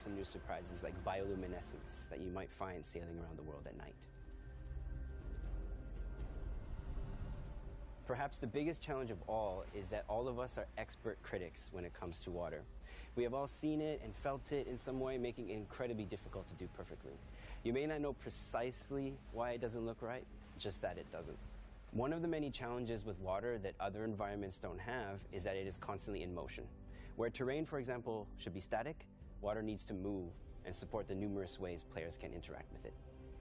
Some new surprises like bioluminescence that you might find sailing around the world at night. Perhaps the biggest challenge of all is that all of us are expert critics when it comes to water. We have all seen it and felt it in some way, making it incredibly difficult to do perfectly. You may not know precisely why it doesn't look right, just that it doesn't. One of the many challenges with water that other environments don't have is that it is constantly in motion. Where terrain, for example, should be static, water needs to move and support the numerous ways players can interact with it.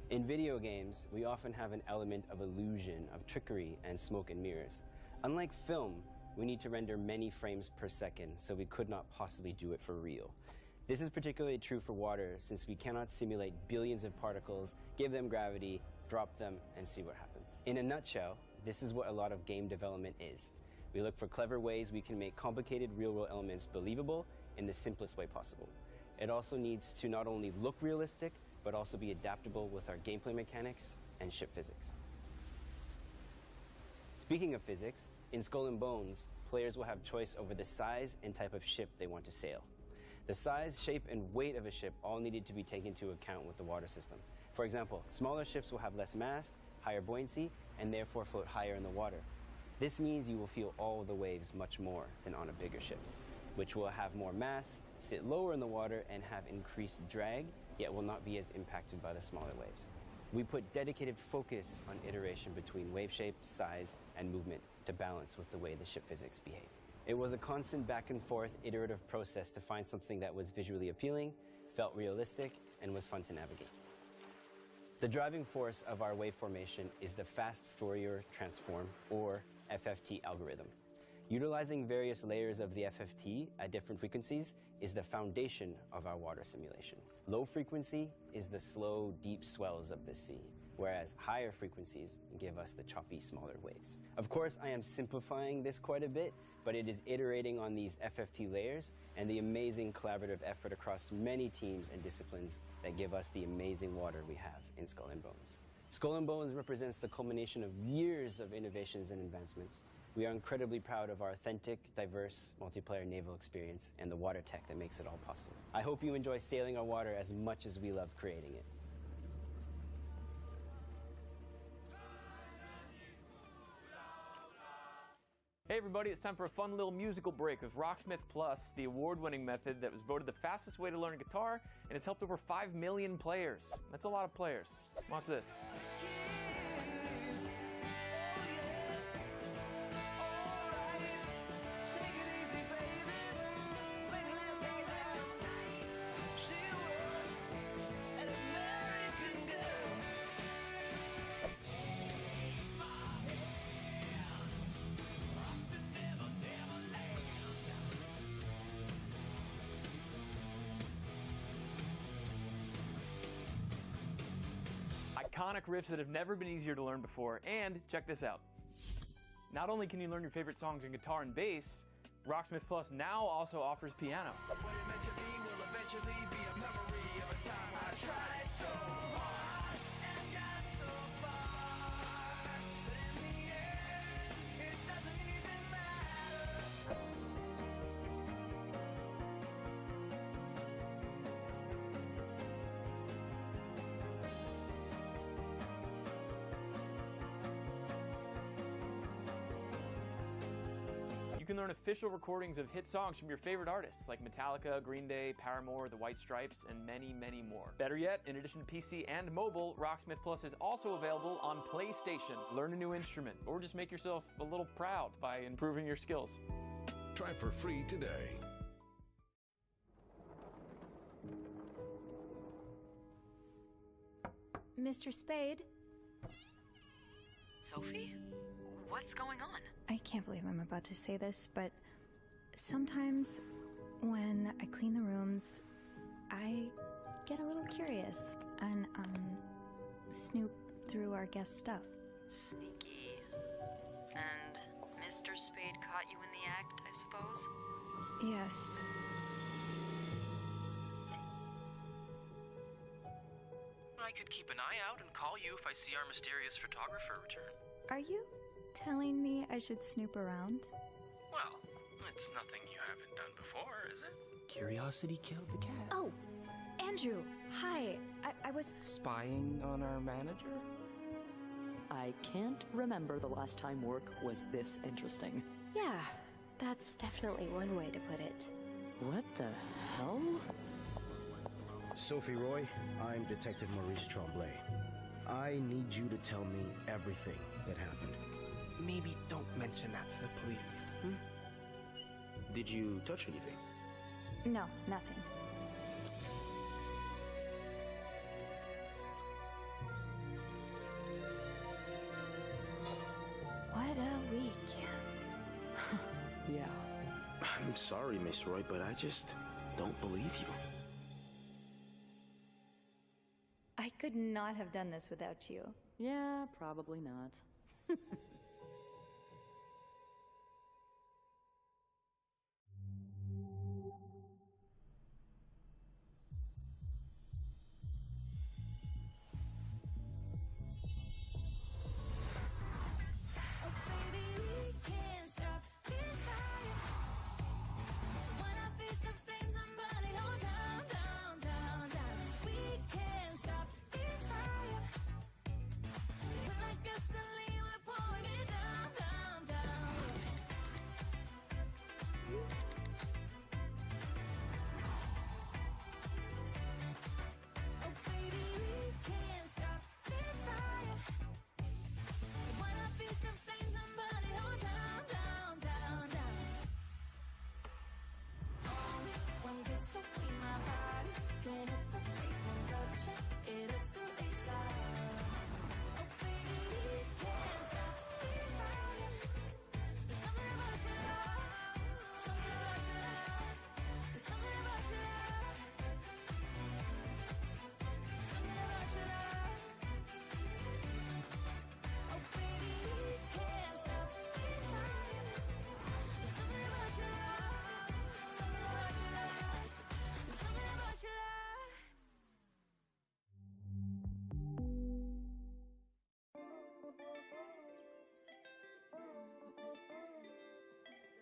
In video games, we often have an element of illusion, of trickery, and smoke and mirrors. Unlike film, we need to render many frames per second, so we could not possibly do it for real. This is particularly true for water, since we cannot simulate billions of particles, give them gravity, drop them, and see what happens. In a nutshell, this is what a lot of game development is. We look for clever ways we can make complicated real-world elements believable in the simplest way possible. It also needs to not only look realistic, but also be adaptable with our gameplay mechanics and ship physics. Speaking of physics, in Skull and Bones, players will have choice over the size and type of ship they want to sail. The size, shape, and weight of a ship all needed to be taken into account with the water system. For example, smaller ships will have less mass, higher buoyancy, and therefore float higher in the water. This means you will feel all of the waves much more than on a bigger ship, which will have more mass, sit lower in the water, and have increased drag, yet will not be as impacted by the smaller waves. We put dedicated focus on iteration between wave shape, size, and movement to balance with the way the ship physics behave. It was a constant back and forth iterative process to find something that was visually appealing, felt realistic, and was fun to navigate. The driving force of our wave formation is the fast Fourier transform, or FFT algorithm. Utilizing various layers of the FFT at different frequencies is the foundation of our water simulation. Low frequency is the slow, deep swells of the sea, whereas higher frequencies give us the choppy, smaller waves. Of course, I am simplifying this quite a bit, but it is iterating on these FFT layers and the amazing collaborative effort across many teams and disciplines that give us the amazing water we have in Skull and Bones. Skull and Bones represents the culmination of years of innovations and advancements. We are incredibly proud of our authentic, diverse, multiplayer naval experience and the water tech that makes it all possible. I hope you enjoy sailing our water as much as we love creating it. Hey everybody, it's time for a fun little musical break with Rocksmith Plus, the award-winning method that was voted the fastest way to learn guitar, and it's helped over 5 million players. That's a lot of players. Watch this. Iconic riffs that have never been easier to learn before, and check this out. Not only can you learn your favorite songs in guitar and bass, Rocksmith Plus now also offers piano. What it meant to be will eventually be a memory of a time I tried so hard and got so far, but in the end, it doesn't even matter. You can learn official recordings of hit songs from your favorite artists like Metallica, Green Day, Paramore, The White Stripes, and many, many more. Better yet, in addition to PC and mobile, Rocksmith Plus is also available on PlayStation. Learn a new instrument, or just make yourself a little proud by improving your skills. Try for free today. Mr. Spade? Sophie? What's going on? I can't believe I'm about to say this, but sometimes when I clean the rooms, I get a little curious and snoop through our guest stuff. Sneaky. And Mr. Spade caught you in the act, I suppose? Yes. I could keep an eye out and call you if I see our mysterious photographer return. Are you telling me I should snoop around? Well, it's nothing you haven't done before, is it? Curiosity killed the cat. Oh, Andrew, hi. I was... Spying on our manager? I can't remember the last time work was this interesting. Yeah, that's definitely one way to put it. What the hell? Sophie Roy, I'm Detective Maurice Tremblay. I need you to tell me everything that happened. Maybe don't mention that to the police. Did you touch anything? No, nothing. What a week. Yeah. I'm sorry, Miss Roy, but I just don't believe you. I could not have done this without you. Yeah, probably not.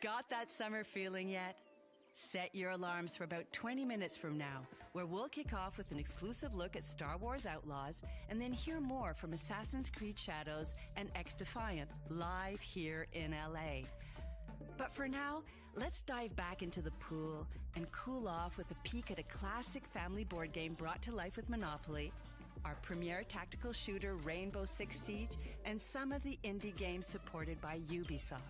Got that summer feeling yet? Set your alarms for about 20 minutes from now, where we'll kick off with an exclusive look at Star Wars Outlaws and then hear more from Assassin's Creed Shadows and X-Defiant live here in LA. But for now, let's dive back into the pool and cool off with a peek at a classic family board game brought to life with Monopoly, our premier tactical shooter Rainbow Six Siege, and some of the indie games supported by Ubisoft.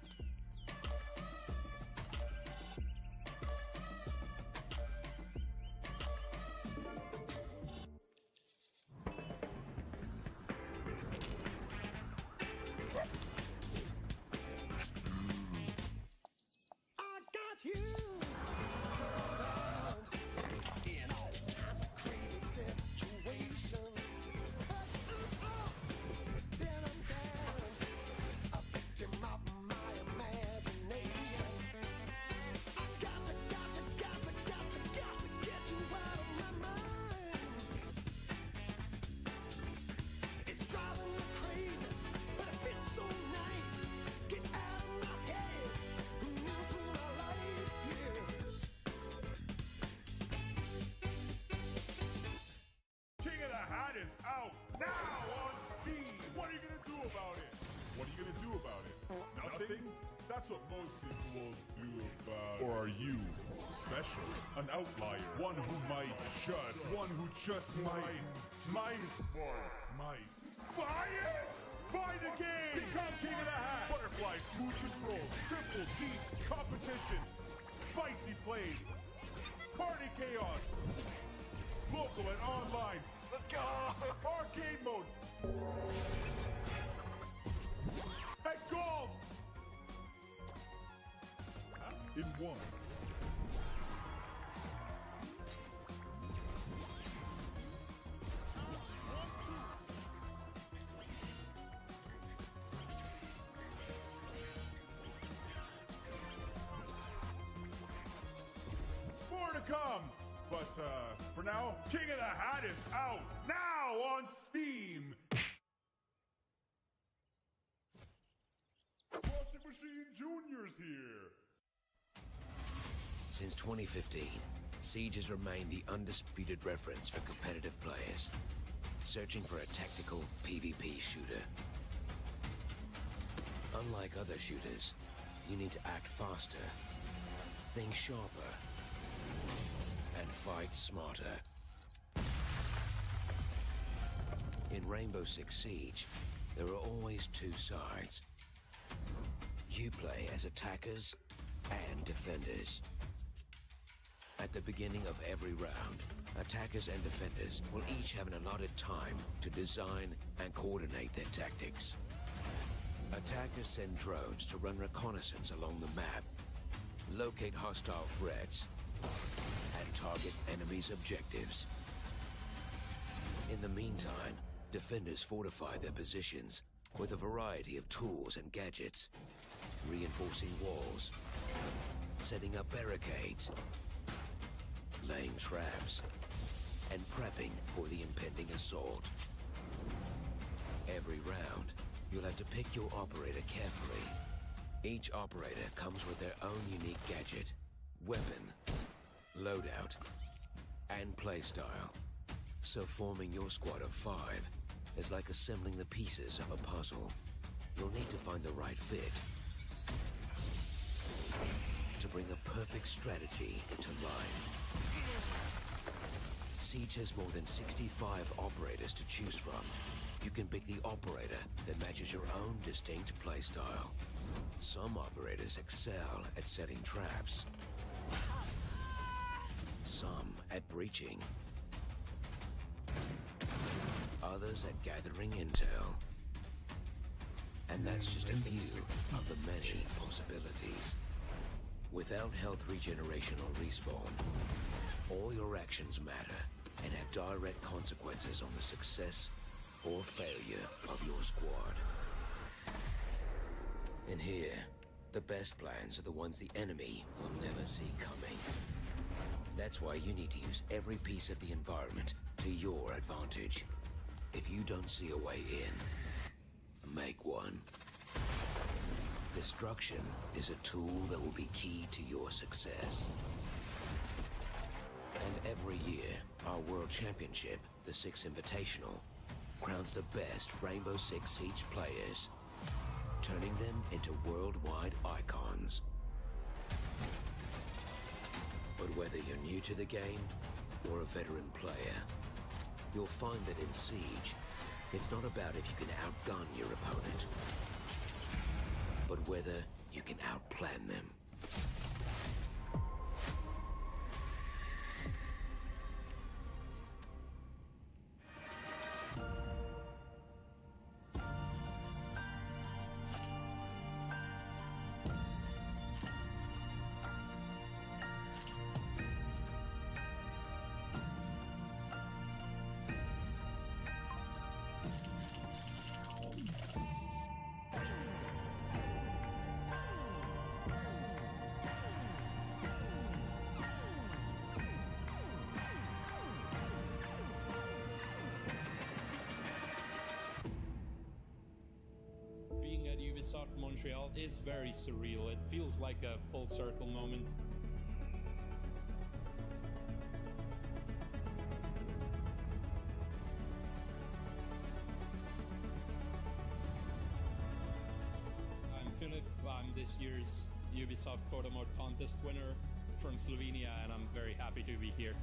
That's what most people do about. Or are you special? An outlier? One who might buy it? Buy the game! Become King of the Hat! Butterfly, smooth control, simple, deep competition, spicy plays, party chaos, local and online. Let's go! Arcade mode! And golf! In one. More to come, but for now, King of the Hat is out now on Steam. Washing Machine Junior's here. Since 2015, Siege has remained the undisputed reference for competitive players searching for a tactical PvP shooter. Unlike other shooters, you need to act faster, think sharper, and fight smarter. In Rainbow Six Siege, there are always two sides. You play as attackers and defenders. At the beginning of every round, attackers and defenders will each have an allotted time to design and coordinate their tactics. Attackers send drones to run reconnaissance along the map, locate hostile threats, and target enemies' objectives. In the meantime, defenders fortify their positions with a variety of tools and gadgets, reinforcing walls, setting up barricades, laying traps, and prepping for the impending assault. Every round, you'll have to pick your operator carefully. Each operator comes with their own unique gadget, weapon, loadout, and playstyle. So forming your squad of 5 is like assembling the pieces of a puzzle. You'll need to find the right fit to bring a perfect strategy into life. Siege has more than 65 operators to choose from. You can pick the operator that matches your own distinct playstyle. Some operators excel at setting traps, some at breaching, others at gathering intel. And that's just a few of the many possibilities. Without health regeneration or respawn, all your actions matter and have direct consequences on the success or failure of your squad. And here, the best plans are the ones the enemy will never see coming. That's why you need to use every piece of the environment to your advantage. If you don't see a way in, make one. Destruction is a tool that will be key to your success. And every year, our World Championship, the Six Invitational, crowns the best Rainbow Six Siege players, turning them into worldwide icons. But whether you're new to the game or a veteran player, you'll find that in Siege, it's not about if you can outgun your opponent, but whether you can outplan them. Being at Ubisoft Montreal is very surreal. It feels like a full circle moment. I'm Philip. I'm this year's Ubisoft Photo Mode Contest winner from Slovenia, and I'm very happy to be here.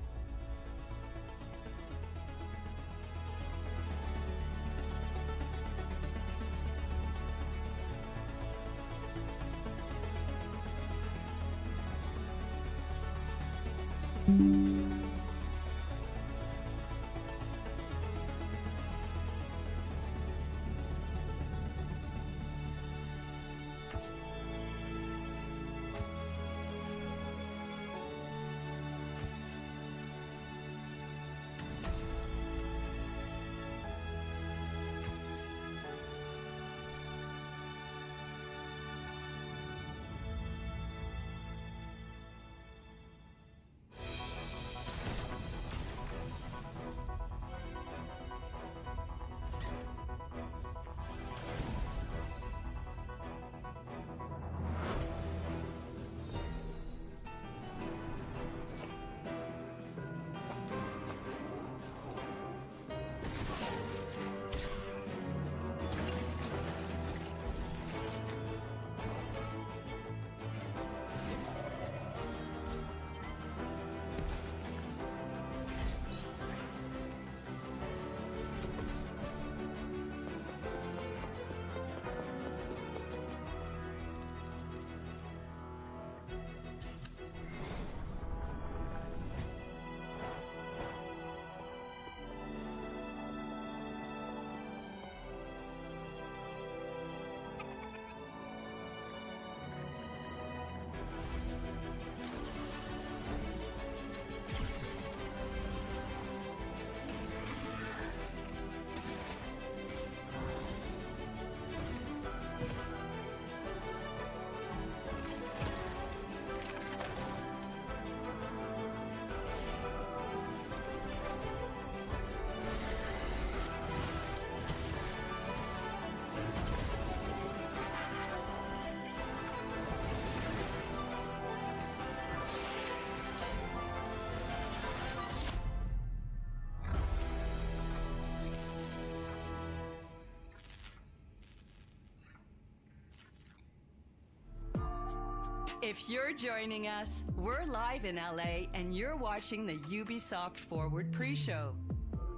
If you're joining us, we're live in LA and you're watching the Ubisoft Forward pre-show.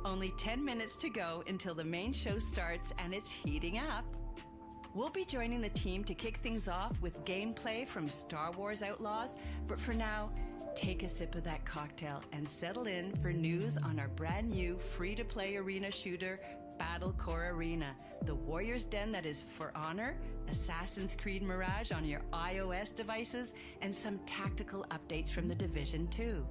Only 10 minutes to go until the main show starts and it's heating up. We'll be joining the team to kick things off with gameplay from Star Wars Outlaws, but for now, take a sip of that cocktail and settle in for news on our brand new free-to-play arena shooter, Battlecore Arena, the warrior's den that is for honor, Assassin's Creed Mirage on your iOS devices, and some tactical updates from The Division 2.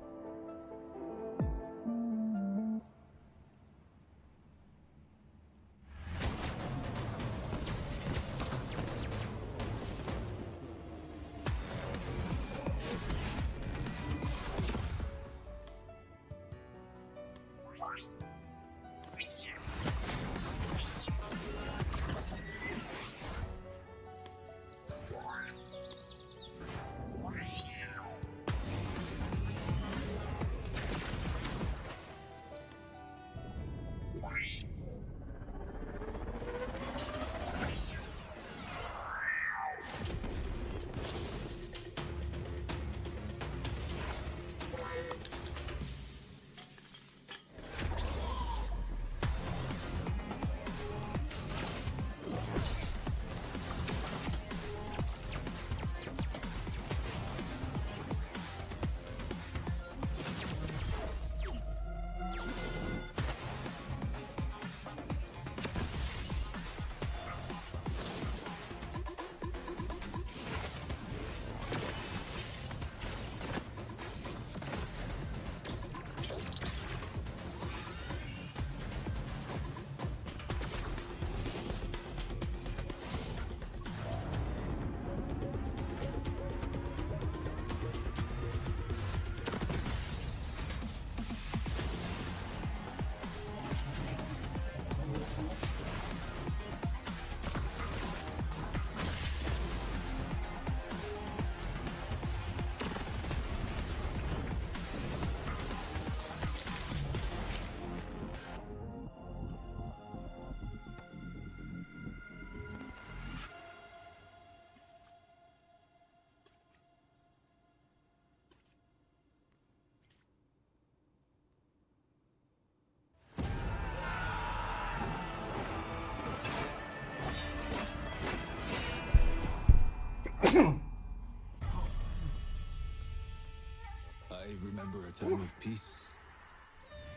I remember a time of peace,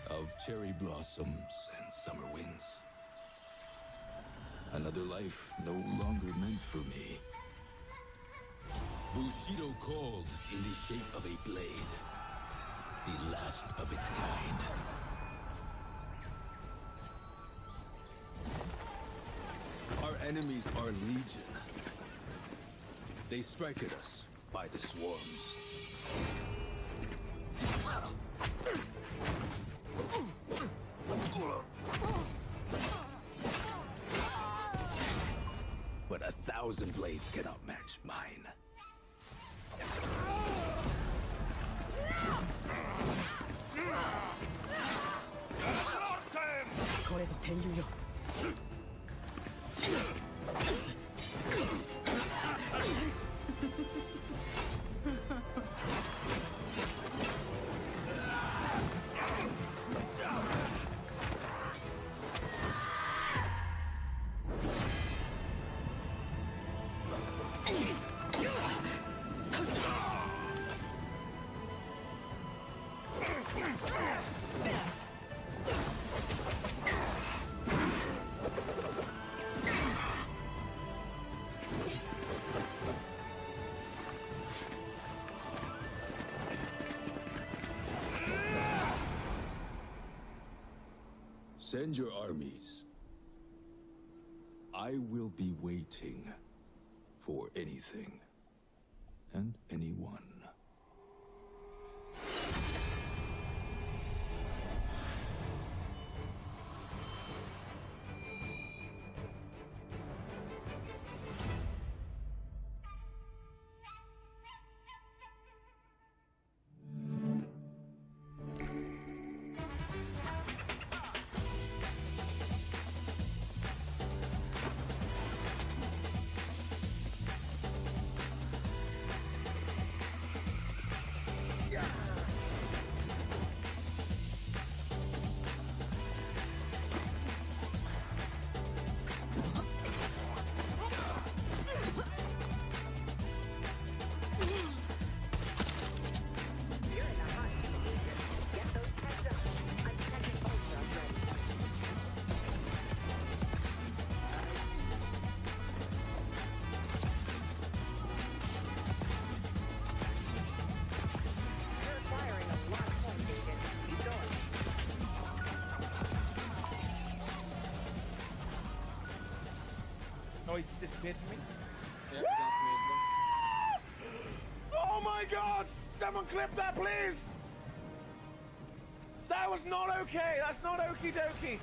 of cherry blossoms and summer winds. Another life no longer meant for me. Bushido called in the shape of a blade, the last of its kind. Our enemies are legion. They strike at us by the swarms. But 1,000 blades cannot match mine. Send your armies. I will be waiting for anything and anyone. it's disappeared from me. Yeah, exactly. Oh my god! Someone clip that, please! That was not okay! That's not okie dokie!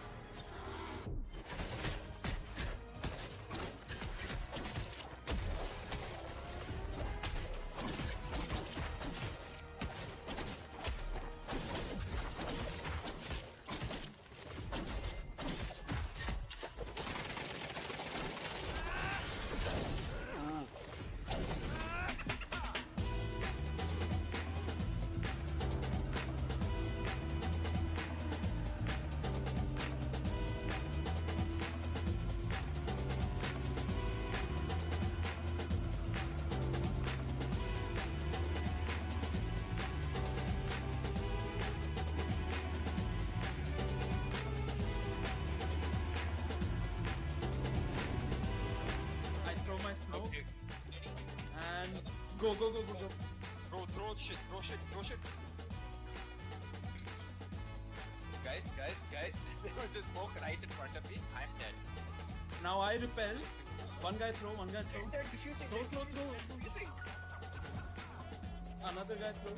Go. Throw shit. Guys. There was a smoke right in front of me. I'm dead. Now I repel. One guy throw. They're diffusing. Throw. Another guy throw.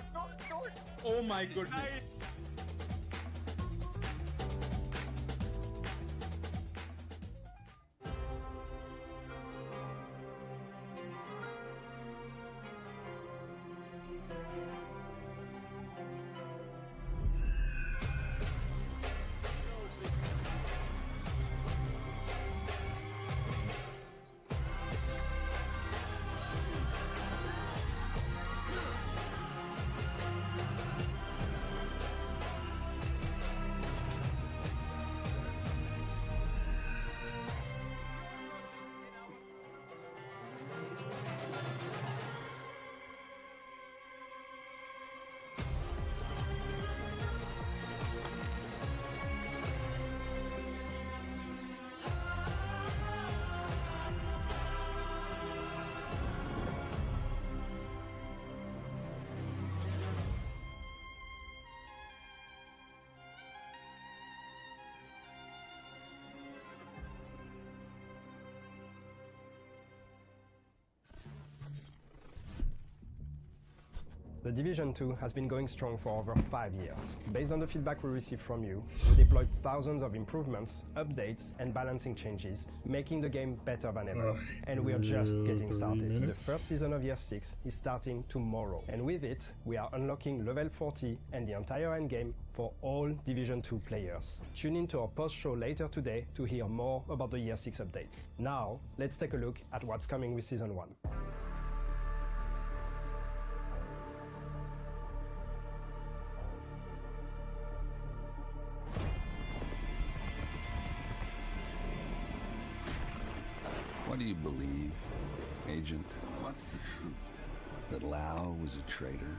Don't. Oh my goodness. The Division 2 has been going strong for over 5 years. Based on the feedback we received from you, we deployed thousands of improvements, updates, and balancing changes, making the game better than ever. And we are just getting started. The first season of Year 6 is starting tomorrow. And with it, we are unlocking level 40 and the entire endgame for all Division 2 players. Tune in to our post-show later today to hear more about the Year 6 updates. Now, let's take a look at what's coming with Season 1. What do you believe, Agent? What's the truth? That Lau was a traitor?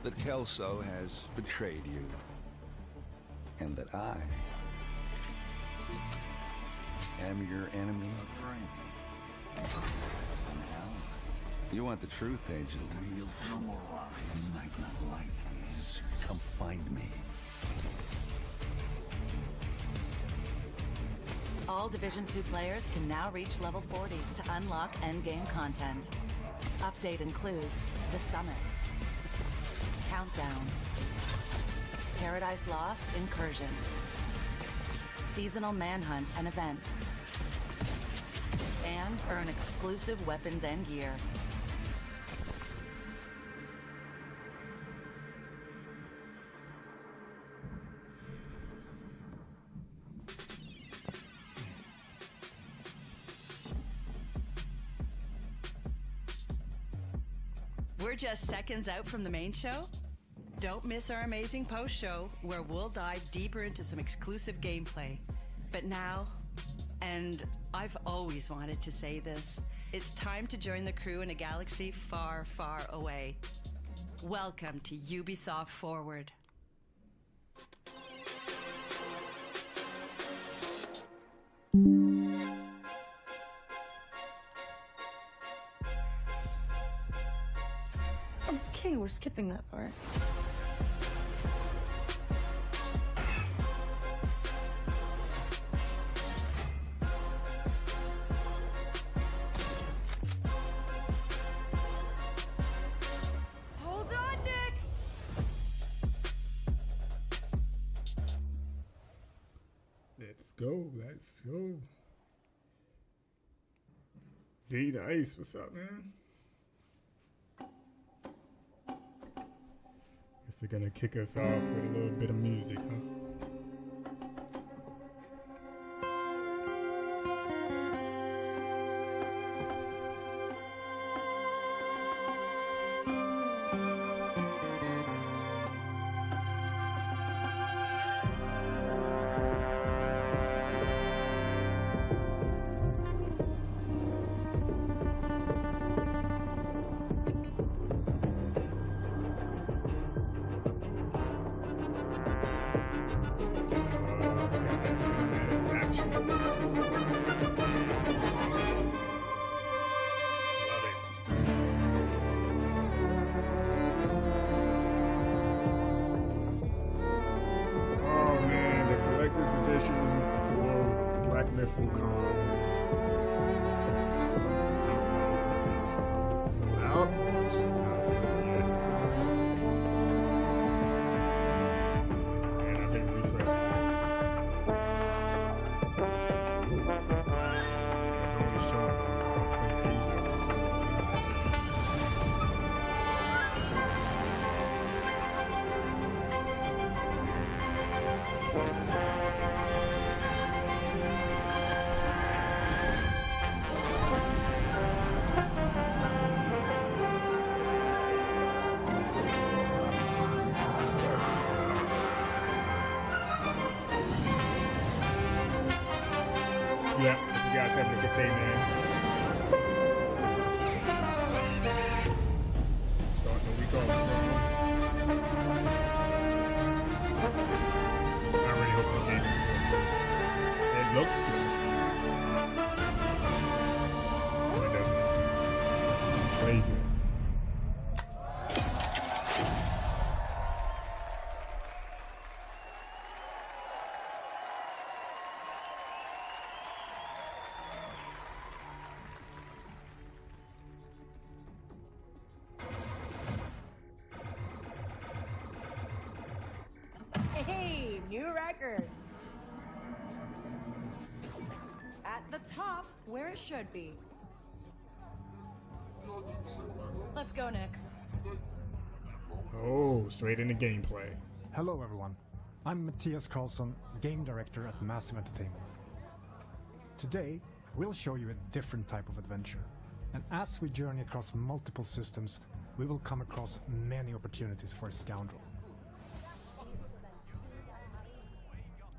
That Kelso has betrayed you? And that I am your enemy? A friend. You want the truth, Agent? You'll no more lies. You might not like these. Come find me. All Division 2 players can now reach level 40 to unlock endgame content. Update includes the Summit, Countdown, Paradise Lost Incursion, Seasonal Manhunt and Events, and earn exclusive weapons and gear. We're just seconds out from the main show? Don't miss our amazing post-show, where we'll dive deeper into some exclusive gameplay. But now, and I've always wanted to say this, it's time to join the crew in a galaxy far, far away. Welcome to Ubisoft Forward. Okay, we're skipping that part. Hold on, Nix! Let's go. Let's go. D Nice, what's up, man? Guess they're gonna kick us off with a little bit of music, huh? Yeah, you guys having a good day, man. Starting the week off strong. I really hope this game is good too. It looks good. But it doesn't play good. Hey, new record. At the top, where it should be. Let's go, Nix. Oh, straight into gameplay. Hello everyone, I'm Matthias Karlsson, Game Director at Massive Entertainment. Today, we'll show you a different type of adventure, and as we journey across multiple systems, we will come across many opportunities for a scoundrel.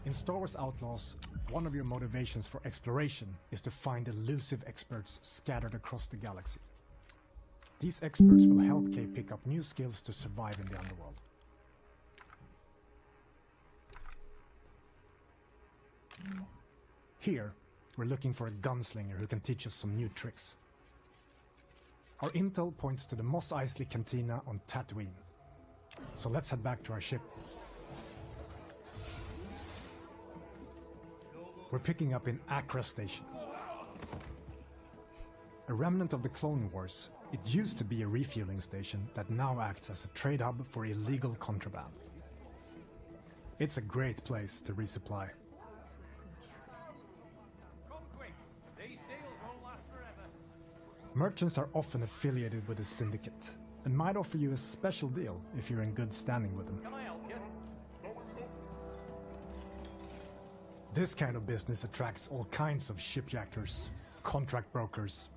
In Star Wars Outlaws, one of your motivations for exploration is to find elusive experts scattered across the galaxy. These experts will help Kay pick up new skills to survive in the underworld. Here, we're looking for a gunslinger who can teach us some new tricks. Our intel points to the Mos Eisley Cantina on Tatooine. So let's head back to our ship. We're picking up in Accra Station. A remnant of the Clone Wars, it used to be a refueling station that now acts as a trade hub for illegal contraband. It's a great place to resupply. Merchants are often affiliated with the Syndicate and might offer you a special deal if you're in good standing with them. Can I help you? This kind of business attracts all kinds of shipjackers, contract brokers,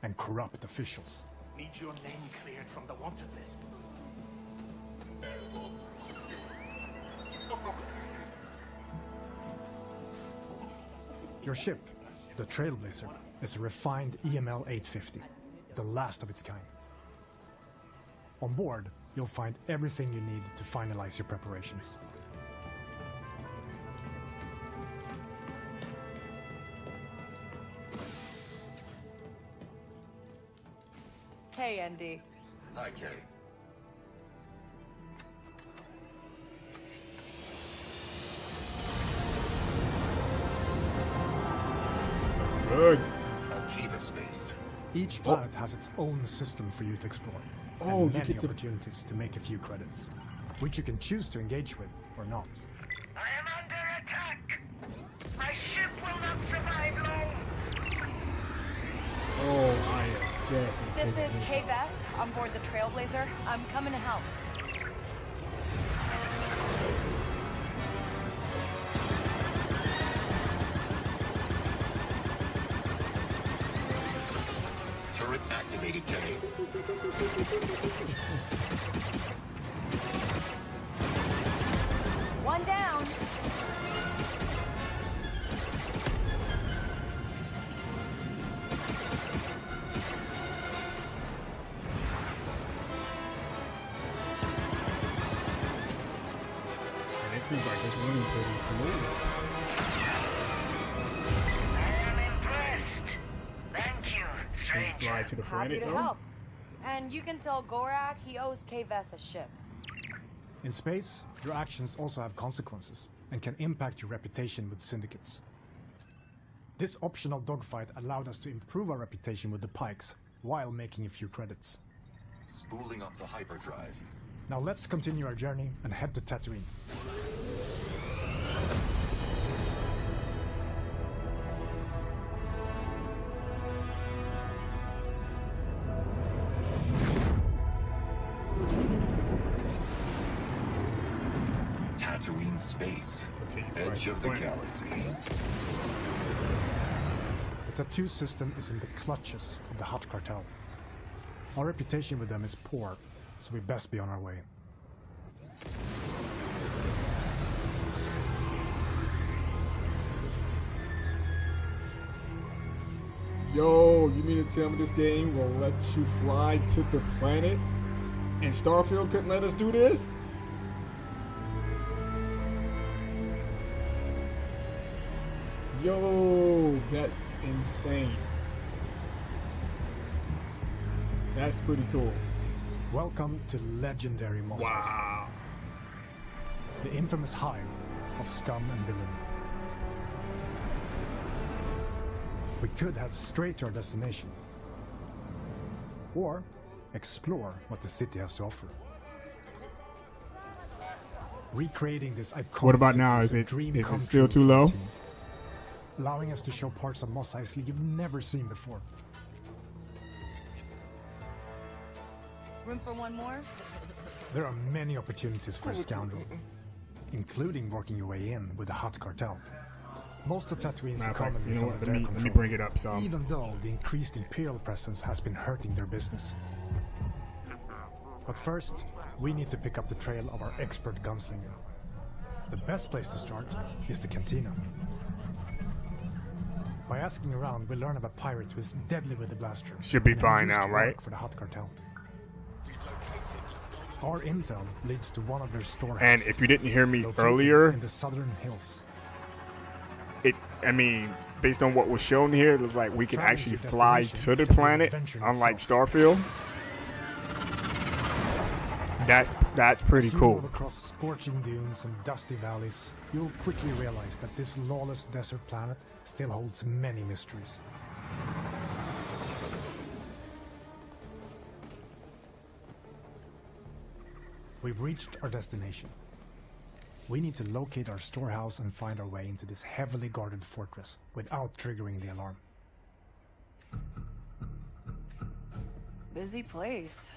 and corrupt officials. Need your name cleared from the wanted list. Your ship, the Trailblazer, is a refined EML 850, the last of its kind. On board, you'll find everything you need to finalize your preparations. Hey, Andy. Hi, Kay. Good. Akiva space. Each planet has its own system for you to explore. Oh, and you many get to- opportunities to make a few credits, which you can choose to engage with or not. I am under attack. My ship will not survive long. Oh, I am definitely. This picking is this Kay up. Vess on board the Trailblazer. I'm coming to help. Turret activated, Kenny. One down. And it seems like it's running pretty smooth. Thank you, Can you fly to the Happy planet to though? help. And you can tell Gorak he owes Kay Vess a ship. In space, your actions also have consequences and can impact your reputation with syndicates. This optional dogfight allowed us to improve our reputation with the Pikes while making a few credits. Spooling up the hyperdrive. Now let's continue our journey and head to Tatooine. Tatooine space. Edge of the galaxy. The tattoo system is in the clutches of the Hutt cartel. Our reputation with them is poor, so we best be on our way. Yo, you mean to tell me this game will let you fly to the planet? And Starfield couldn't let us do this? Yo, that's insane. That's pretty cool. Welcome to legendary Mos Eisley. Wow. The infamous hive of scum and villainy. We could head straight to our destination, or explore what the city has to offer. Recreating this iconic What about city now? is Is a it dream is come it still true too for our low? team, allowing us to show parts of Mos Eisley you've never seen before. Room for one more? There are many opportunities for a scoundrel, including working your way in with the Hutt cartel. Most of Tatooine's Matter of fact, economy you is know under what? their Let me control, bring it up some. even though the increased Imperial presence has been hurting their business. But first, we need to pick up the trail of our expert gunslinger. The best place to start is the cantina. By asking around, we learn of a pirate who is deadly with the blaster. Should be and fine used now, to right? work for the Hutt cartel. Our intel leads to one of their storehouses. And if you didn't hear me located earlier, in the southern hills. I mean, based on what was shown here, it looks like we can Traveling actually to fly destination to the can be an planet, adventure in unlike itself. Starfield. That's pretty As you cool. move across scorching dunes and dusty valleys, you'll quickly realize that this lawless desert planet still holds many mysteries. We've reached our destination. We need to locate our storehouse and find our way into this heavily guarded fortress without triggering the alarm. Busy place.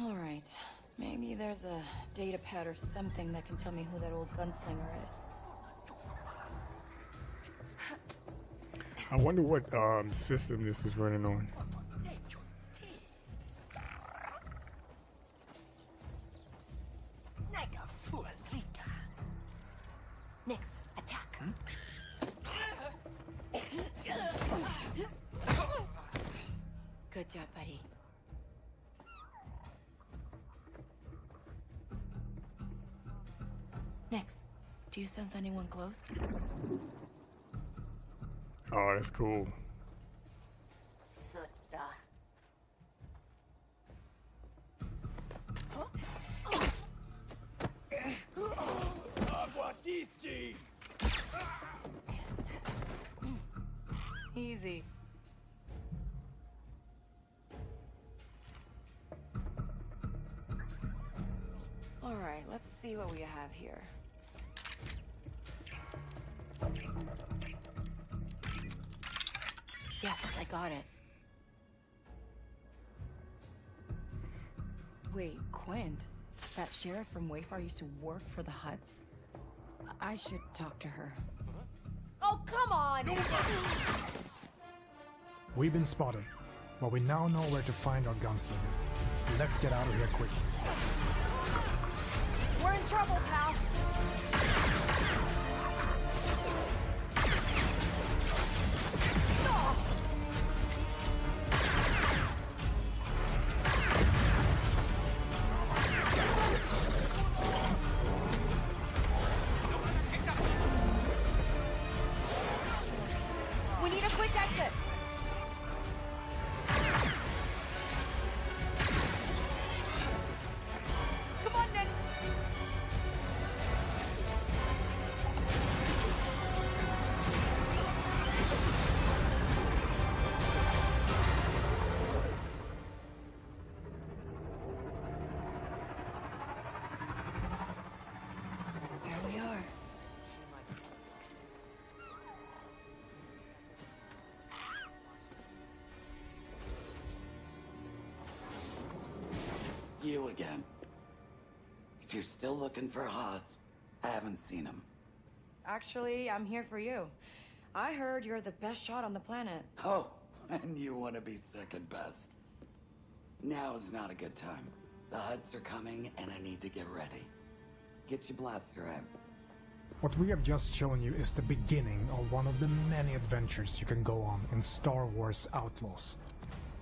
All right. Maybe there's a data pad or something that can tell me who that old gunslinger is. I wonder what system this is running on. Nix, attack. Good job, buddy. Next, do you sense anyone close? Oh, that's cool. Sutta. Easy. All right, let's see what we have here. Yes, I got it. Wait, Quint? That sheriff from Wayfar used to work for the Hutts? I should talk to her. Oh, come on! We've been spotted, but we now know where to find our gunslinger. Let's get out of here quick. We're in trouble, pal. We need a quick exit. Come on, Nick. Here we are. You again. If you're still looking for Haas, I haven't seen him. Actually, I'm here for you. I heard you're the best shot on the planet. Oh, and you want to be second best. Now is not a good time. The Hutts are coming, and I need to get ready. Get your blaster out. What we have just shown you is the beginning of one of the many adventures you can go on in Star Wars Outlaws.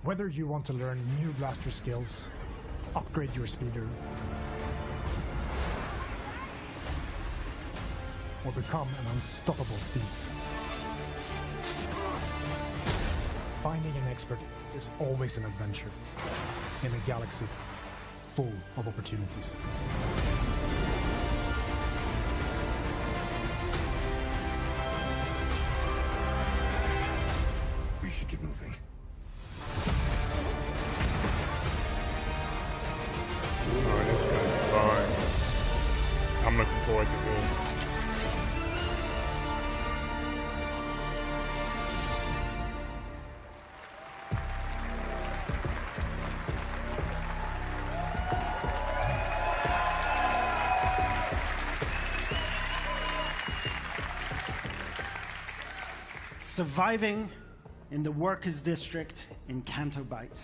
Whether you want to learn new blaster skills, upgrade your speeder, or become an unstoppable thief, finding an expert is always an adventure in a galaxy full of opportunities. We should get moving. Oh, this is gonna be fun. I'm looking forward to this. Surviving in the workers' district in Canto Bight.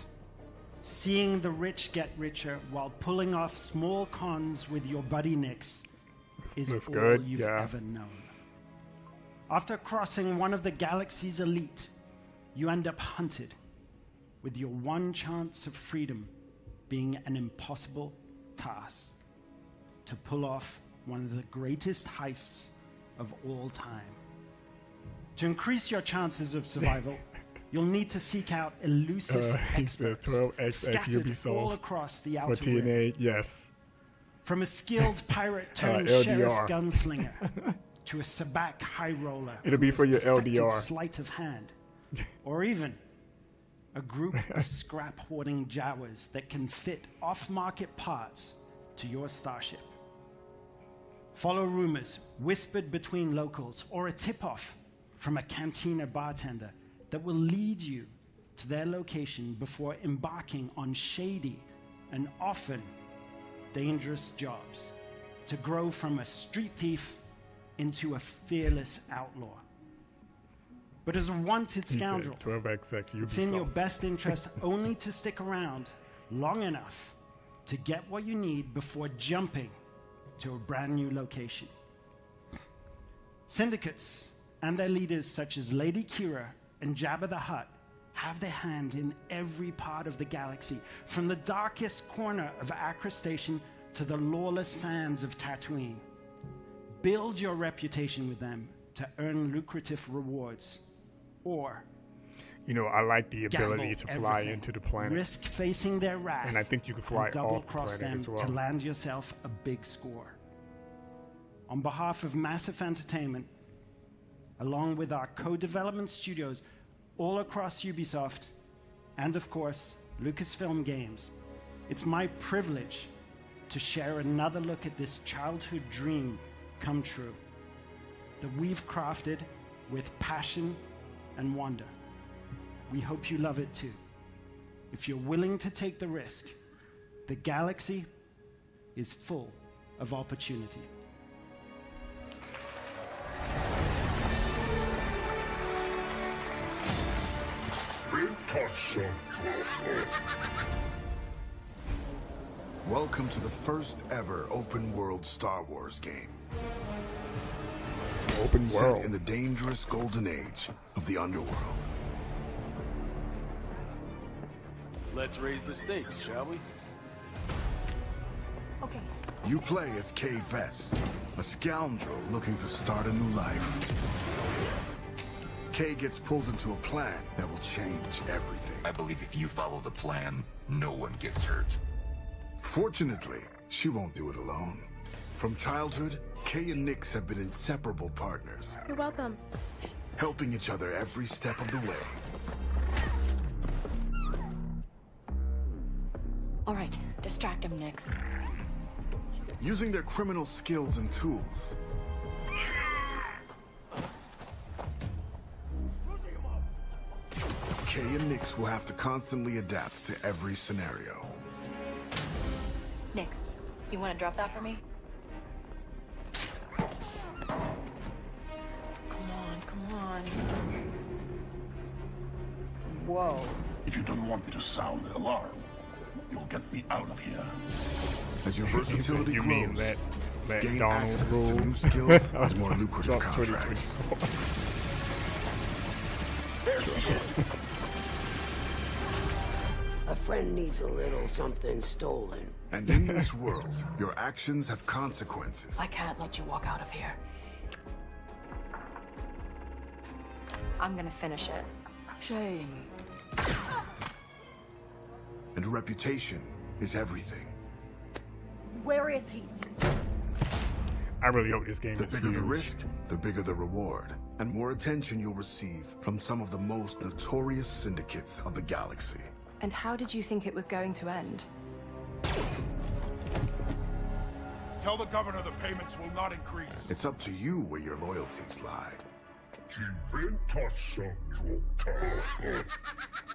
Seeing the rich get richer while pulling off small cons with your buddy Nix is all good, you've yeah. ever known. After crossing one of the galaxy's elite, you end up hunted, with your one chance of freedom being an impossible task: to pull off one of the greatest heists of all time. To increase your chances of survival, you'll need to seek out elusive He says experts 12XX scattered Ubisoft all across the for outer rim. TNA, yes. From a skilled pirate turned LDR. sheriff gunslinger to a sabacc high roller. It'll be who for has your perfected LDR. sleight of hand, or even a group of scrap hoarding Jawas that can fit off-market parts to your starship. Follow rumors whispered between locals, or a tip-off from a cantina bartender that will lead you to their location before embarking on shady and often dangerous jobs to grow from a street thief into a fearless outlaw. But as a wanted He said scoundrel, 12XX it's in your Ubisoft. best interest only to stick around long enough to get what you need before jumping to a brand new location. Syndicates and their leaders such as Lady Kira and Jabba the Hutt have their hand in every part of the galaxy, from the darkest corner of Acre Station to the lawless sands of Tatooine. Build your reputation with them to earn lucrative rewards, or You know, I like the ability gamble to fly everything. into the planet. Risk facing their wrath, And I think you can fly and double off the cross planet them as well. to land yourself a big score. On behalf of Massive Entertainment, along with our co-development studios all across Ubisoft, and of course, Lucasfilm Games, it's my privilege to share another look at this childhood dream come true that we've crafted with passion and wonder. We hope you love it too. If you're willing to take the risk, the galaxy is full of opportunity. Welcome to the first ever open world Star Wars game. Open world. Set in the dangerous golden age of the underworld. Let's raise the stakes, shall we? Okay. You play as Kay Vess, a scoundrel looking to start a new life. Kay gets pulled into a plan that will change everything. I believe if you follow the plan, no one gets hurt. Fortunately, she won't do it alone. From childhood, Kay and Nix have been inseparable partners, You're welcome. helping each other every step of the way. All right, distract him, Nix. Using their criminal skills and tools, Kay and Nix will have to constantly adapt to every scenario. Nix, you want to drop that for me? Come on. Whoa. If you don't want me to sound the alarm, you'll get me out of here. As your versatility You grows, mean let gain Donald access rule? to new skills and more lucrative Drop contracts. 2024. A friend needs a little something stolen. And in this world, your actions have consequences. I can't let you walk out of here. I'm gonna finish it. Shame. And reputation is everything. Where is he? I really hope this game The is bigger huge. the risk, the bigger the reward, and more attention you'll receive from some of the most notorious syndicates of the galaxy. And how did you think it was going to end? Tell the governor the payments will not increase. It's up to you where your loyalties lie.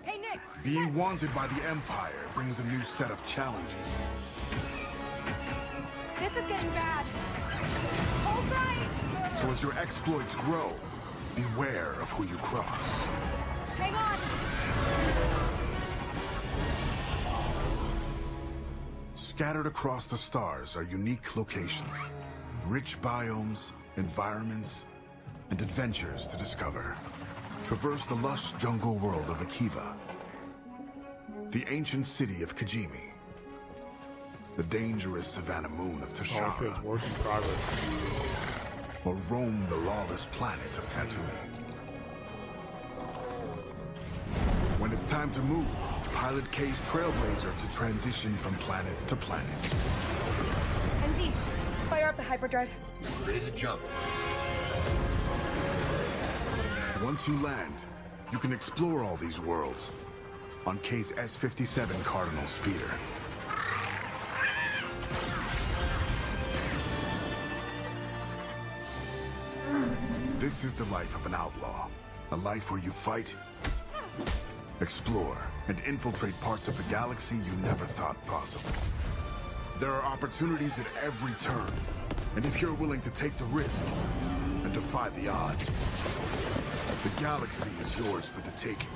Hey, Nick! Being wanted by the Empire brings a new set of challenges. This is getting bad. Hold right! So as your exploits grow, beware of who you cross. Hang on! Scattered across the stars are unique locations, rich biomes, environments, and adventures to discover. Traverse the lush jungle world of Akiva, the ancient city of Kijimi, the dangerous savannah moon of Oh, it says Tashara, work in progress. or roam the lawless planet of Tatooine. When it's time to move, pilot Kay's Trailblazer to transition from planet to planet. MD, fire up the hyperdrive. Ready to jump. Once you land, you can explore all these worlds on Kay's S-57 Cardinal speeder. This is the life of an outlaw. A life where you fight, explore, and infiltrate parts of the galaxy you never thought possible. There are opportunities at every turn, and if you're willing to take the risk and defy the odds, the galaxy is yours for the taking.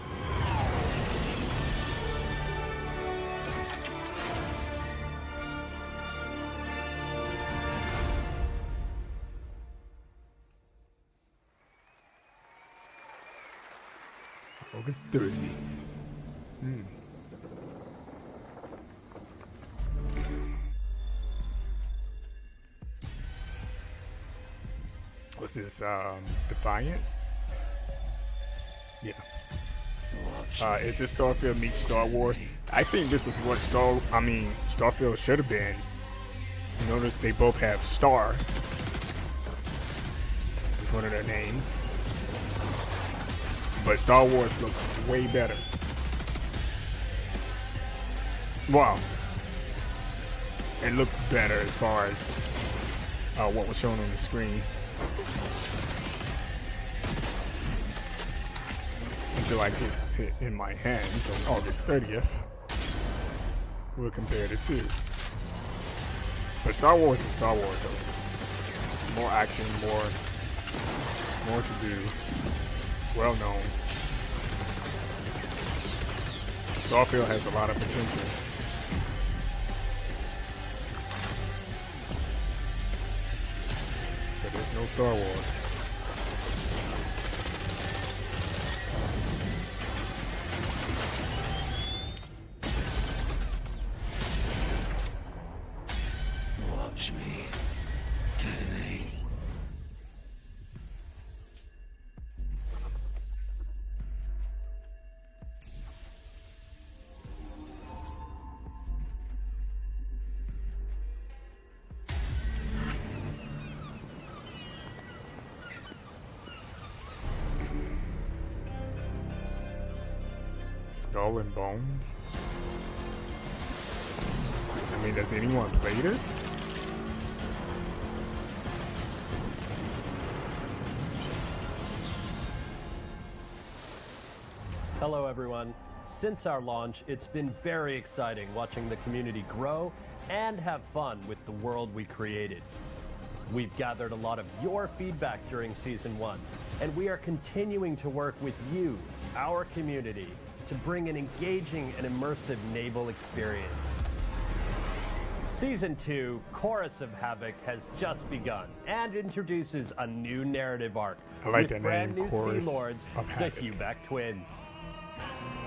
August 30. What's this? Defiant? Yeah. Is this Starfield meets Star Wars? I think this is what Starfield should have been. You notice they both have Star in front of their names. But Star Wars looks way better. Wow. It looks better as far as what was shown on the screen. Until I get it in my hands on August 30th. We'll compare the two. But Star Wars is Star Wars, so more action, more to do. Well known. Starfield has a lot of potential. But there's no Star Wars. Watch me detonate. Skull and Bones? I mean, does anyone play this? Hello everyone. Since our launch, it's been very exciting watching the community grow and have fun with the world we created. We've gathered a lot of your feedback during Season 1, and we are continuing to work with you, our community, to bring an engaging and immersive naval experience. Season 2, Chorus of Havoc, has just begun and introduces a new narrative arc like with that brand name, new Chorus Sea Lords, of the Havoc. Hubeck twins.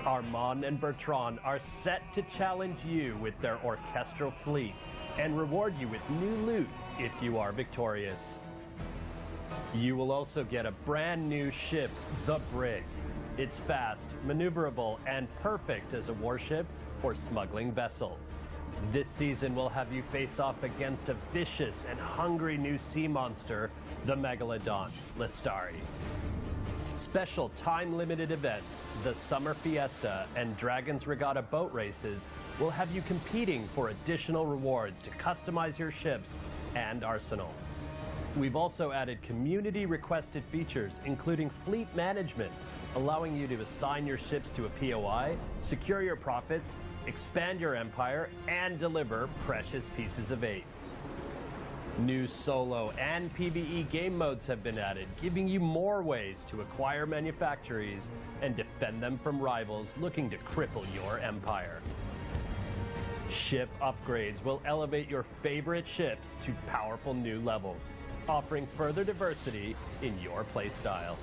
Armand and Bertrand are set to challenge you with their orchestral fleet and reward you with new loot if you are victorious. You will also get a brand new ship, the Brig. It's fast, maneuverable, and perfect as a warship or smuggling vessel. This season will have you face off against a vicious and hungry new sea monster, the Megalodon, Lestari. Special time-limited events, the Summer Fiesta and Dragon's Regatta boat races will have you competing for additional rewards to customize your ships and arsenal. We've also added community-requested features, including fleet management, allowing you to assign your ships to a POI, secure your profits, expand your empire, and deliver precious pieces of aid. New solo and PvE game modes have been added, giving you more ways to acquire manufactories and defend them from rivals looking to cripple your empire. Ship upgrades will elevate your favorite ships to powerful new levels, offering further diversity in your playstyle.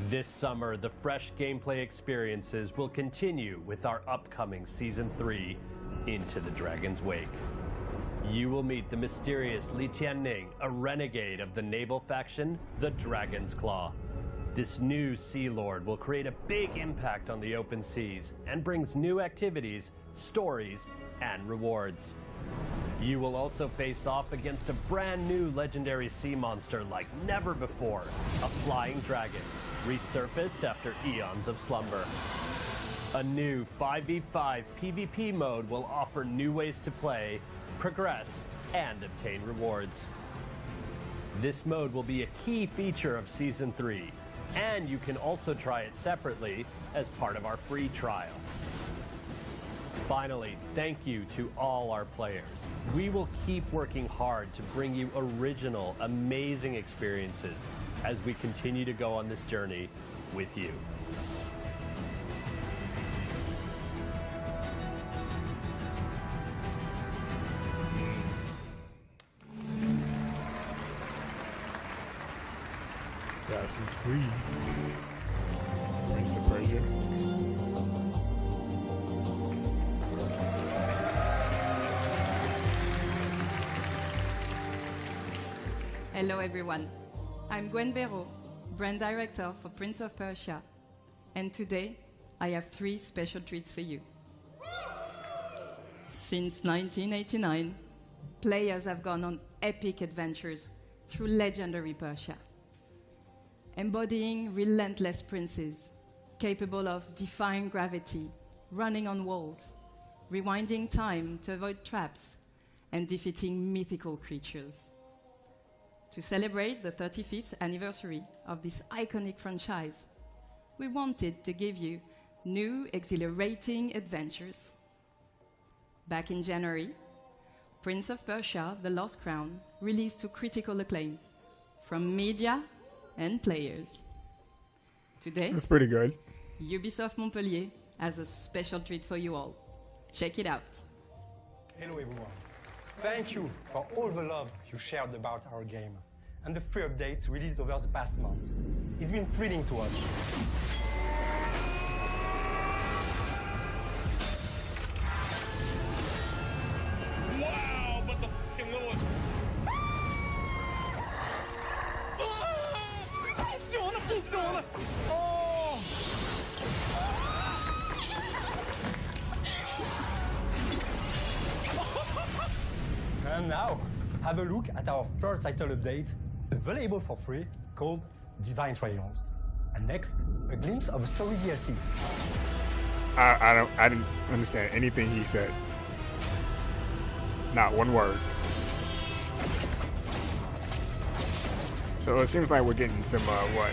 This summer, the fresh gameplay experiences will continue with our upcoming Season 3, Into the Dragon's Wake. You will meet the mysterious Li Tianning, a renegade of the naval faction, the Dragon's Claw. This new Sea Lord will create a big impact on the open seas and brings new activities, stories, and rewards. You will also face off against a brand new legendary sea monster like never before, a flying dragon, resurfaced after eons of slumber. A new 5v5 PvP mode will offer new ways to play, progress, and obtain rewards. This mode will be a key feature of Season 3, and you can also try it separately as part of our free trial. Finally, thank you to all our players. We will keep working hard to bring you original, amazing experiences as we continue to go on this journey with you. Assassin's Creed. Prince of Persia. Hello everyone, I'm Gwen Béraud, brand director for Prince of Persia, and today I have 3 special treats for you. Since 1989, players have gone on epic adventures through legendary Persia, embodying relentless princes capable of defying gravity, running on walls, rewinding time to avoid traps, and defeating mythical creatures. To celebrate the 35th anniversary of this iconic franchise, we wanted to give you new exhilarating adventures. Back in January, Prince of Persia: The Lost Crown released to critical acclaim from media and players. Today, that's pretty good. Ubisoft Montpellier has a special treat for you all. Check it out. Hello everyone. Thank you for all the love you shared about our game and the free updates released over the past months. It's been thrilling to watch. Wow, but the f***ing Lord. Pistole! Oh! And now, have a look at our first title update, available for free, called Divine Trials. And next, a glimpse of story DLC. I didn't understand anything he said. Not one word. So it seems like we're getting some what?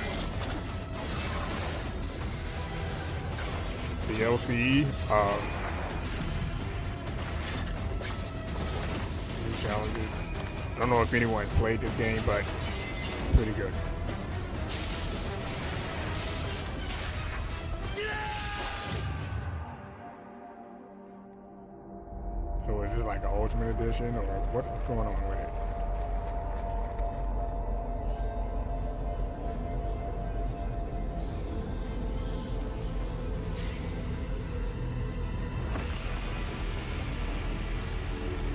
DLC. New challenges. I don't know if anyone's played this game, but it's pretty good. So is this like an Ultimate Edition, or what's going on with it?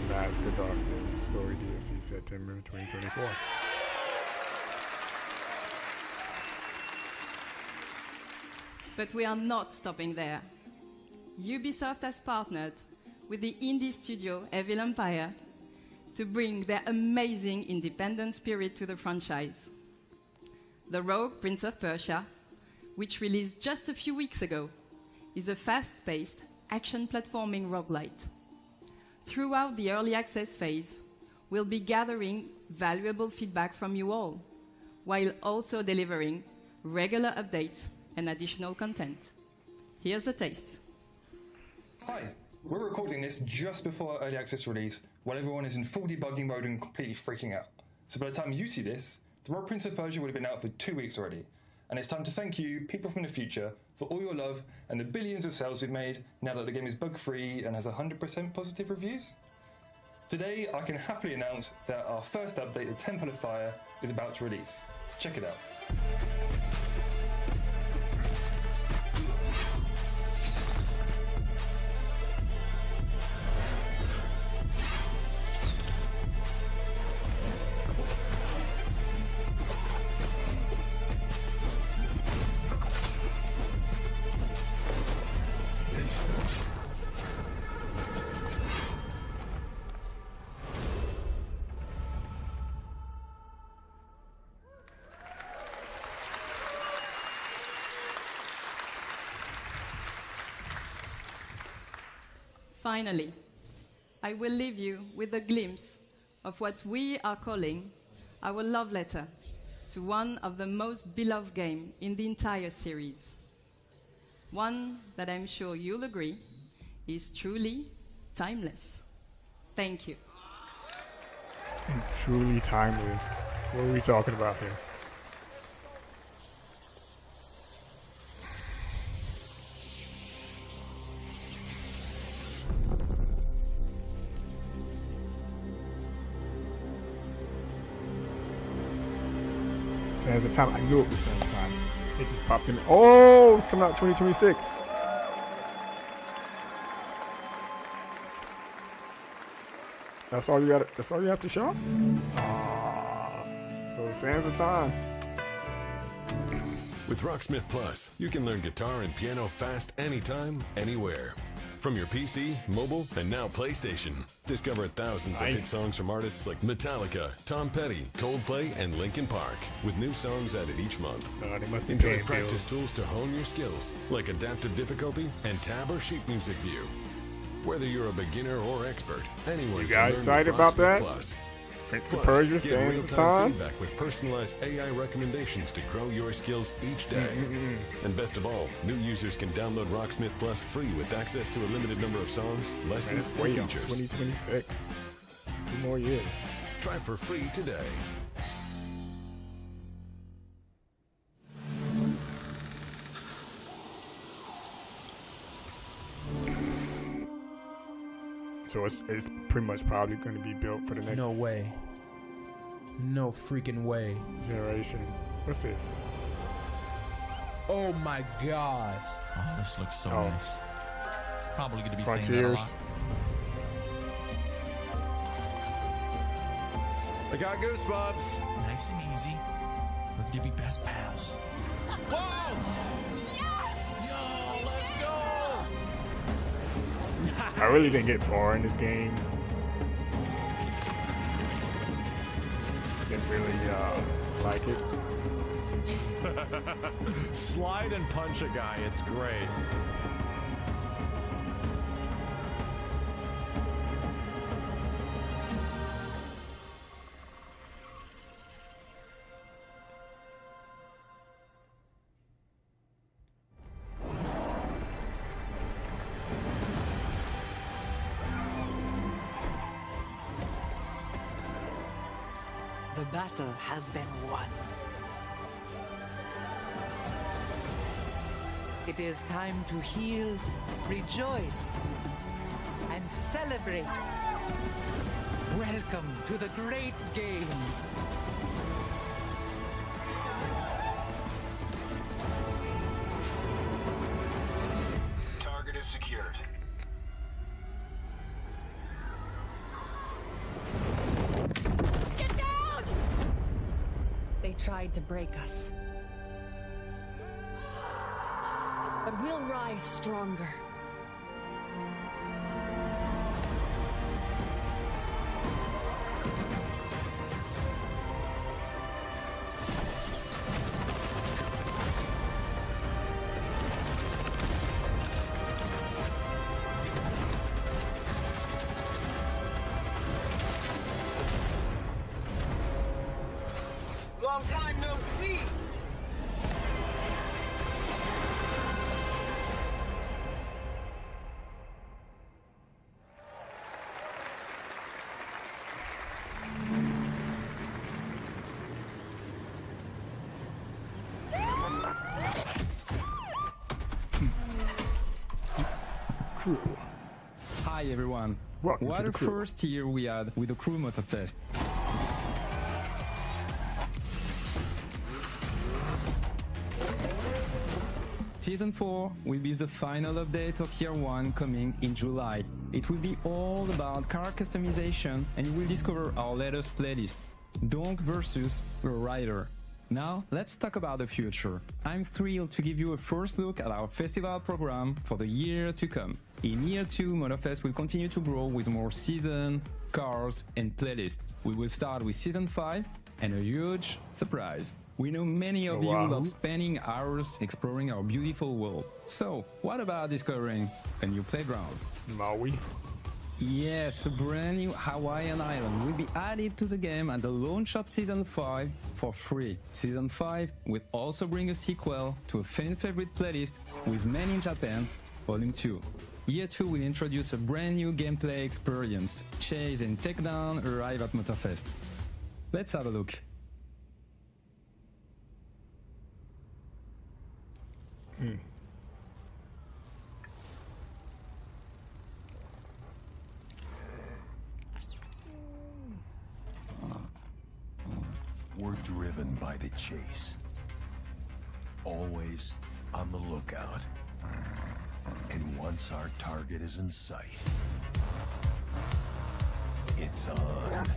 Mask of Darkness Story DLC September 2024. But we are not stopping there. Ubisoft has partnered with the indie studio Evil Empire to bring their amazing independent spirit to the franchise. The Rogue Prince of Persia, which released just a few weeks ago, is a fast-paced action platforming roguelite. Throughout the early access phase, we'll be gathering valuable feedback from you all, while also delivering regular updates and additional content. Here's a taste. Hi, we're recording this just before our early access release, while everyone is in full debugging mode and completely freaking out. So by the time you see this, The Rogue Prince of Persia would have been out for 2 weeks already. And it's time to thank you, people from the future, for all your love and the billions of sales we've made now that the game is bug-free and has 100% positive reviews. Today, I can happily announce that our first update, the Temple of Fire, is about to release. Check it out. Finally, I will leave you with a glimpse of what we are calling our love letter to one of the most beloved games in the entire series. One that I'm sure you'll agree is truly timeless. Thank you. And truly timeless. What are we talking about here? Sands of Time. I knew it was Sands of Time. It just popped in. Oh, it's coming out 2026. That's all you got. That's all you have to show. So sands of time. With Rocksmith Plus, you can learn guitar and piano fast anytime, anywhere. From your PC, mobile, and now PlayStation. Discover thousands of hit songs from artists like Metallica, Tom Petty, Coldplay, and Linkin Park, with new songs added each month. They must be Enjoy paying practice bills. tools to hone your skills, like adaptive difficulty and tab or sheet music view. Whether you're a beginner or expert, anyone You can guys learn excited with about Rocksmith that? Plus. Prince of Plus, Persia, get Sands of real-time Time. feedback with personalized AI recommendations to grow your skills each day. And best of all, new users can download Rocksmith Plus free with access to a limited number of songs, lessons, Wait and till features. 2026. 2 more years. Try for free today. So it's pretty much probably going to be built for the next. No way. No freaking way. Generation. What's this? Oh my god. Oh, this looks so Oh. nice. Probably going to be saying that a Frontiers. lot. I got goosebumps. Nice and easy. We're going to be best pals. Whoa! Yo, let's go! I really didn't get far in this game. Didn't really like it. Slide and punch a guy. It's great. The battle has been won. It is time to heal, rejoice, and celebrate. Welcome to the great games. Target is secured. Get down! They tried to break us. But we'll rise stronger. Long time no see. Crew. Hi everyone. Welcome what to the a crew. first year we had with the Crew Motorfest. Season 4 will be the final update of Year 1 coming in July. It will be all about car customization and you will discover our latest playlist, Donk versus the Rider. Now, let's talk about the future. I'm thrilled to give you a first look at our festival program for the year to come. In Year 2, Motorfest will continue to grow with more season, cars, and playlists. We will start with Season 5 and a huge surprise. We know many of you Wow. love spending hours exploring our beautiful world. So, what about discovering a new playground? Maui. Yes, a brand new Hawaiian island will be added to the game at the launch of Season 5 for free. Season 5 will also bring a sequel to a fan favorite playlist with Men in Japan, Volume 2. Year 2 will introduce a brand new gameplay experience. Chase and Takedown arrive at Motorfest. Let's have a look. We're driven by the chase. always on the lookout. And once our target is in sight, it's on.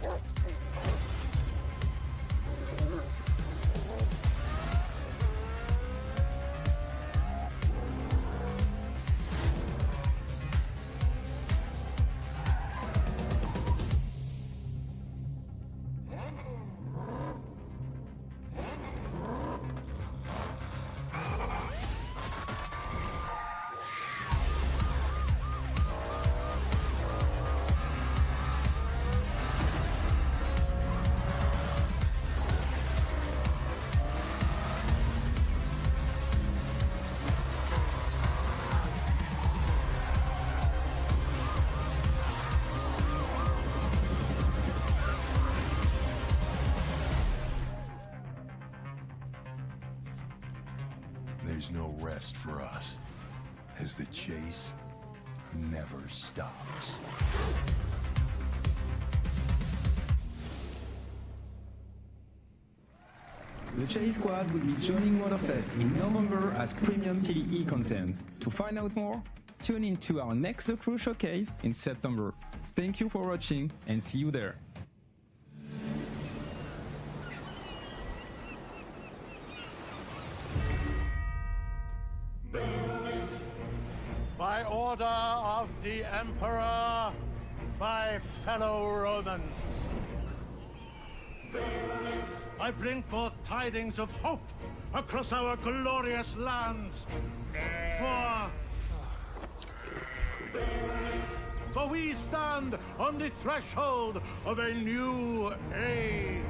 There's no rest for us, as the chase never stops. The Chase Squad will be joining Motorfest in November as premium PvE content. To find out more, tune in to our next The Crew showcase in September. Thank you for watching and see you there. By order of the Emperor, my fellow Romans, I bring forth tidings of hope across our glorious lands. For we stand on the threshold of a new age.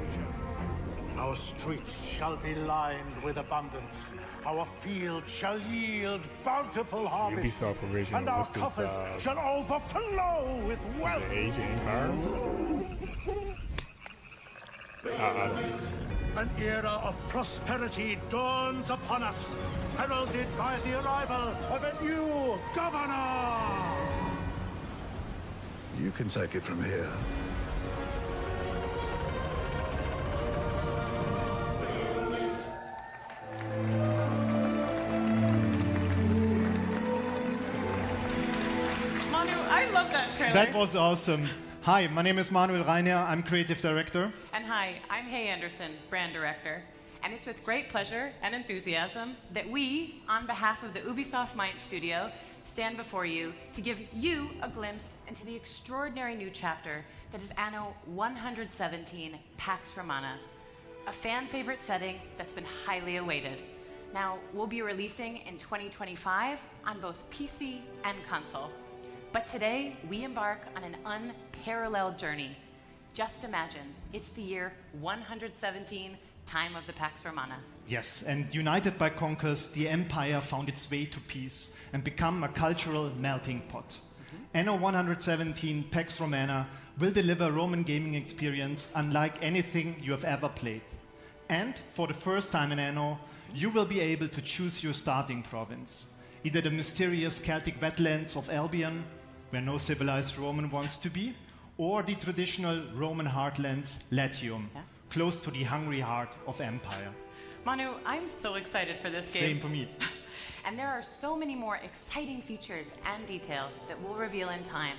Our streets shall be lined with abundance. Our fields shall yield bountiful harvests. Ubisoft original. And our What's this, coffers shall overflow with wealth. Is it Age of Empire? I don't know. An era of prosperity dawns upon us, heralded by the arrival of a new governor. You can take it from here. Manu, I love that trailer. That was awesome. Hi, my name is Manuel Reiner. I'm creative director. And hi, I'm Hay Anderson, brand director. And it's with great pleasure and enthusiasm that we, on behalf of the Ubisoft Mind Studio, stand before you to give you a glimpse into the extraordinary new chapter that is Anno 117 Pax Romana, a fan favorite setting that's been highly awaited. Now, we'll be releasing in 2025 on both PC and console. But today, we embark on an unparalleled journey. Just imagine, it's the year 117, time of the Pax Romana. Yes, and united by conquers, the Empire found its way to peace and become a cultural melting pot. Anno 117 Pax Romana will deliver Roman gaming experience unlike anything you have ever played. And for the first time in Anno, you will be able to choose your starting province. Either the mysterious Celtic wetlands of Albion, where no civilized Roman wants to be, or the traditional Roman heartlands, Latium, close to the hungry heart of Empire. Manu, I'm so excited for this game. Same for me. And there are so many more exciting features and details that we'll reveal in time.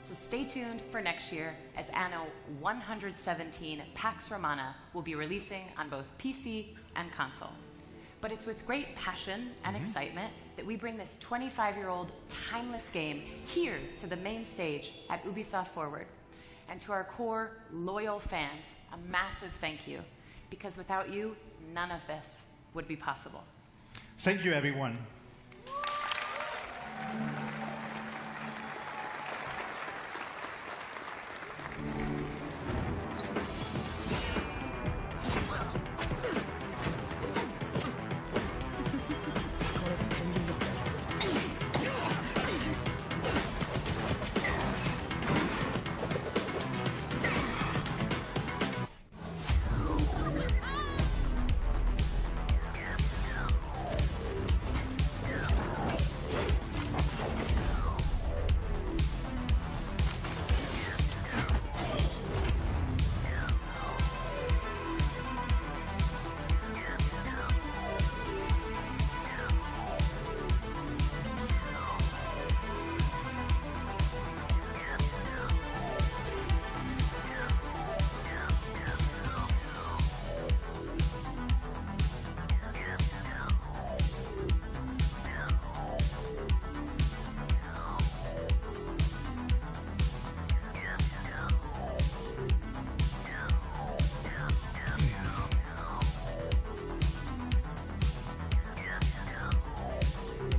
So stay tuned for next year as Anno 117 Pax Romana will be releasing on both PC and console. But it's with great passion and excitement that we bring this 25-year-old timeless game here to the main stage at Ubisoft Forward. And to our core, loyal fans, a massive thank you. Because without you, none of this would be possible. Thank you, everyone.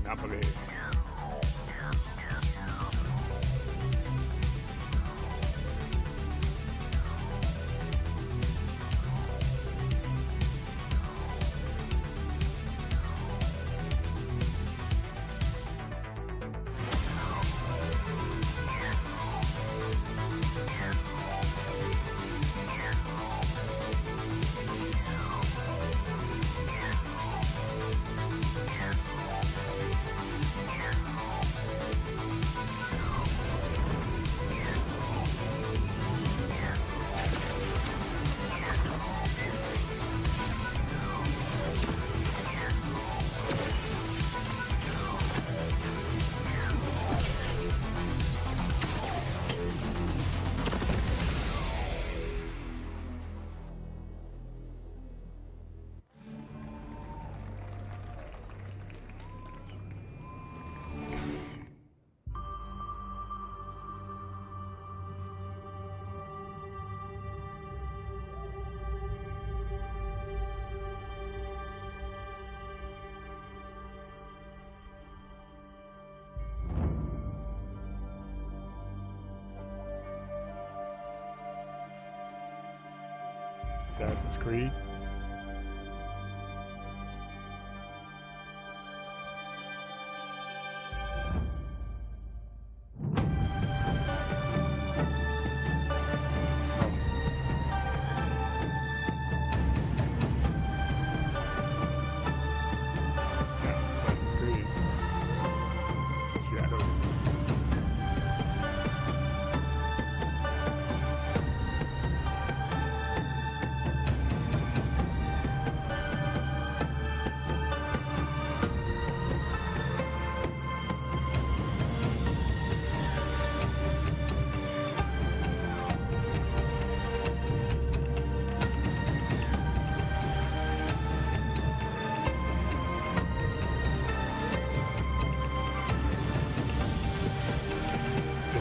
Napoli. Assassin's Creed. Assassin's Creed. Shadows.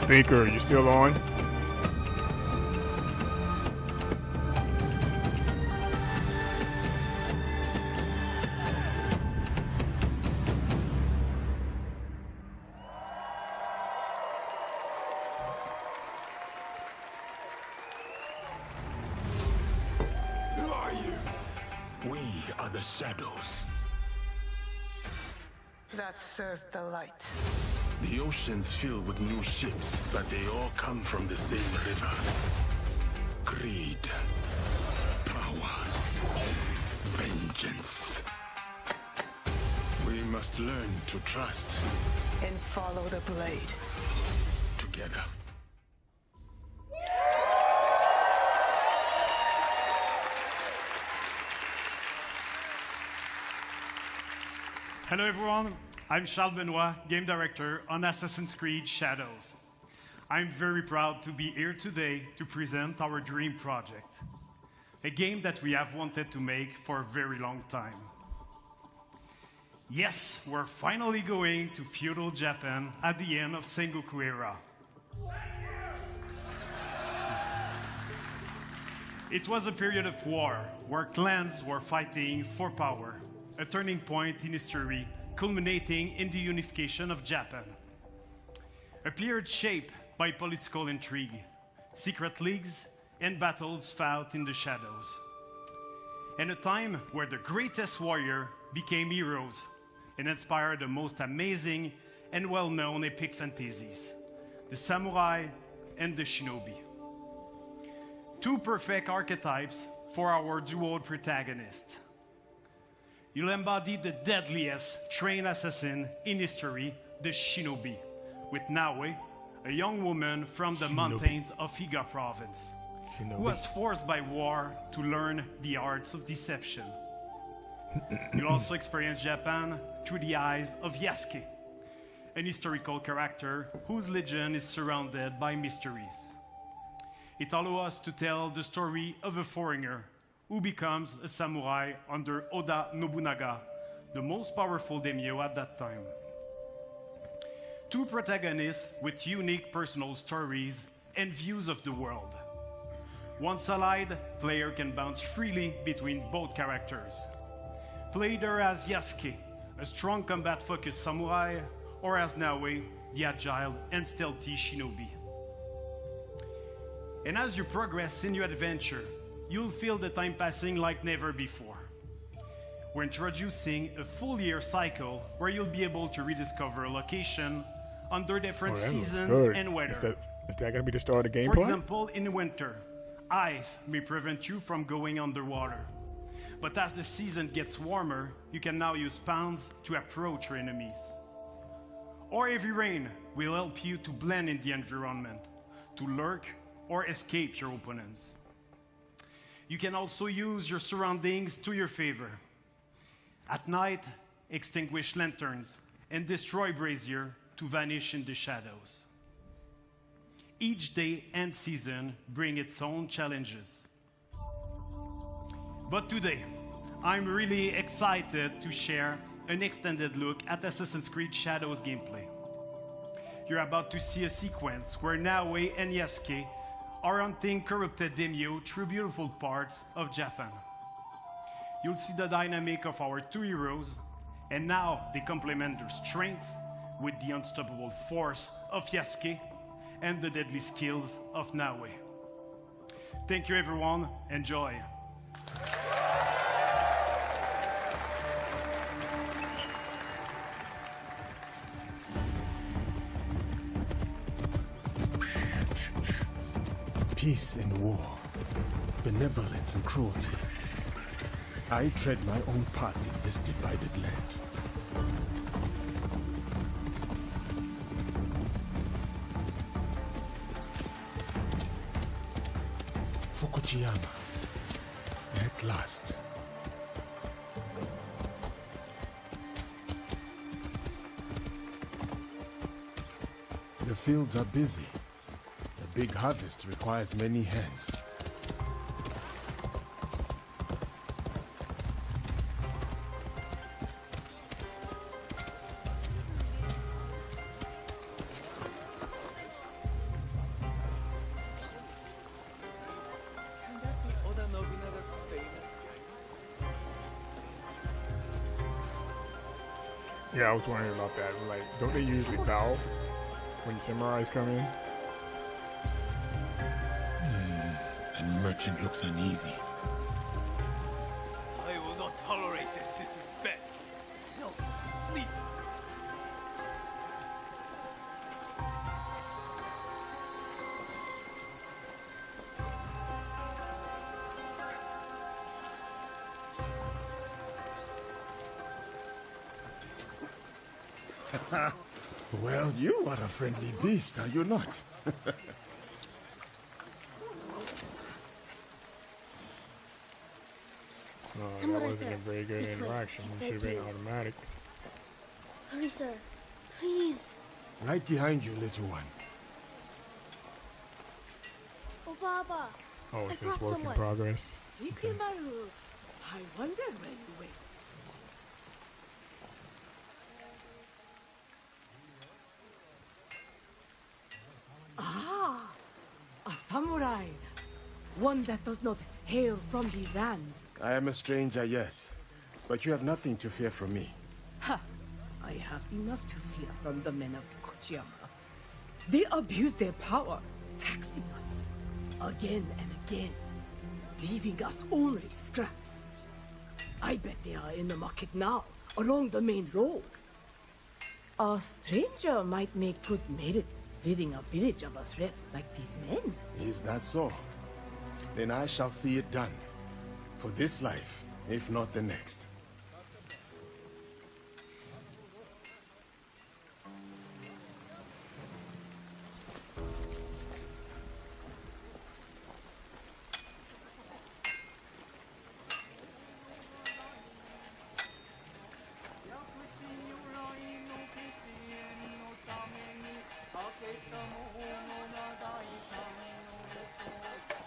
Thinker, you still on? Who are you? We are the shadows. That served the light. The ocean's filled with new ships, but they all come from the same river. Greed. Power. Vengeance. We must learn to trust. And follow the blade. Together. Hello everyone, I'm Charles Benoit, Game Director on Assassin's Creed Shadows. I'm very proud to be here today to present our dream project, a game that we have wanted to make for a very long time. Yes, we're finally going to feudal Japan at the end of Sengoku era. It was a period of war where clans were fighting for power, a turning point in history culminating in the unification of Japan. A period shaped by political intrigue, secret leagues, and battles fought in the shadows. And a time where the greatest warrior became heroes and inspired the most amazing and well-known epic fantasies, the samurai and the shinobi. Two perfect archetypes for our duo protagonists. You'll embody the deadliest trained assassin in history, the shinobi, with Naue, a young woman from the mountains of Iga province, who was forced by war to learn the arts of deception. You'll also experience Japan through the eyes of Yasuke, an historical character whose legend is surrounded by mysteries. It allows us to tell the story of a foreigner who becomes a samurai under Oda Nobunaga, the most powerful daimyo at that time. Two protagonists with unique personal stories and views of the world. Once allied, player can bounce freely between both characters. Play either as Yasuke, a strong combat-focused samurai, or as Naoe, the agile and stealthy shinobi. And as you progress in your adventure, you'll feel the time passing like never before. We're introducing a full year cycle where you'll be able to rediscover a location under different seasons and weather. Is that going to be the start of gameplay? For example, in winter, ice may prevent you from going underwater. But as the season gets warmer, you can now use spawns to approach your enemies. Or heavy rain will help you to blend in the environment, to lurk or escape your opponents. You can also use your surroundings to your favor. At night, extinguish lanterns and destroy brazier to vanish in the shadows. Each day and season bring its own challenges. But today, I'm really excited to share an extended look at Assassin's Creed Shadows gameplay. You're about to see a sequence where Naoe and Yasuke are hunting corrupted daimyo through beautiful parts of Japan. You'll see the dynamic of our two heroes, and now they complement their strengths with the unstoppable force of Yasuke and the deadly skills of Naoe. Thank you everyone, enjoy. Peace and war, benevolence and cruelty. I tread my own path in this divided land. Fukujiyama, at last. The fields are busy. A big harvest requires many hands. Yeah, I was wondering about that. Like, don't they usually bow when samurais come in? And merchant looks uneasy. I will not tolerate this disrespect. No, please. Well, you are a friendly beast, are you not? No, that wasn't a very good interaction. It should have been automatic. Hurry, sir. Please. Right behind you, little one. Oh, Baba. Oh, I it says brought work someone. in progress. Ikimaru, I wonder where you went. Ah, a samurai. One that does not hail from these lands. I am a stranger, yes. But you have nothing to fear from me. Ha! I have enough to fear from the men of Fukujiyama. They abuse their power, taxing us again and again, leaving us only scraps. I bet they are in the market now, along the main road. A stranger might make good merit, leading a village of a threat like these men. Is that so? Then I shall see it done. For this life, if not the next.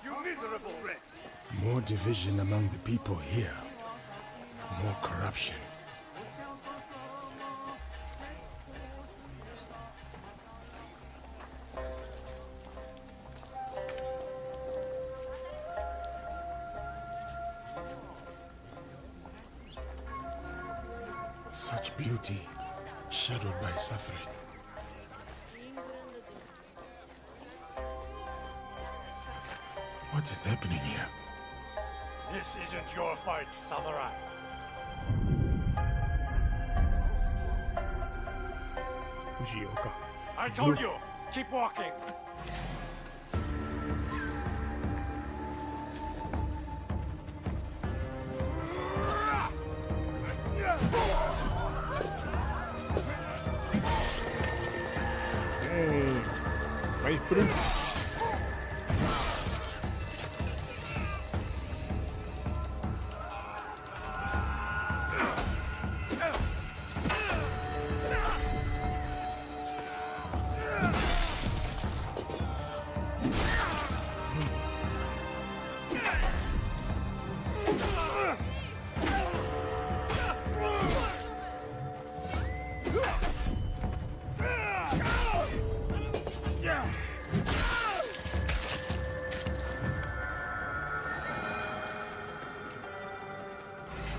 You miserable wretch! More division among the people here. More corruption. Such beauty, shadowed by suffering. What is happening here? This isn't your fight, samurai. Fujioka. I told you, keep walking. Hey, right through.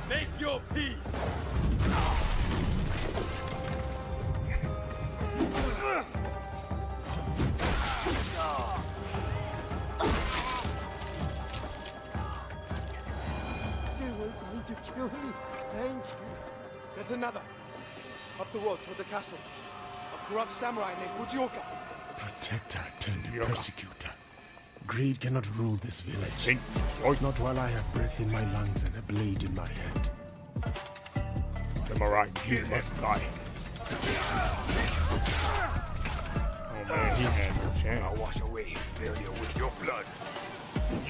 Make your peace! They were going to kill me. Thank you. There's another. Up the road toward the castle. A corrupt samurai named Fujioka. Protector turned persecutor. Greed cannot rule this village. Not while I have breath in my lungs and a blade in my hand. Samurai, you must die. Oh man, he had no chance. I'll wash away his failure with your blood.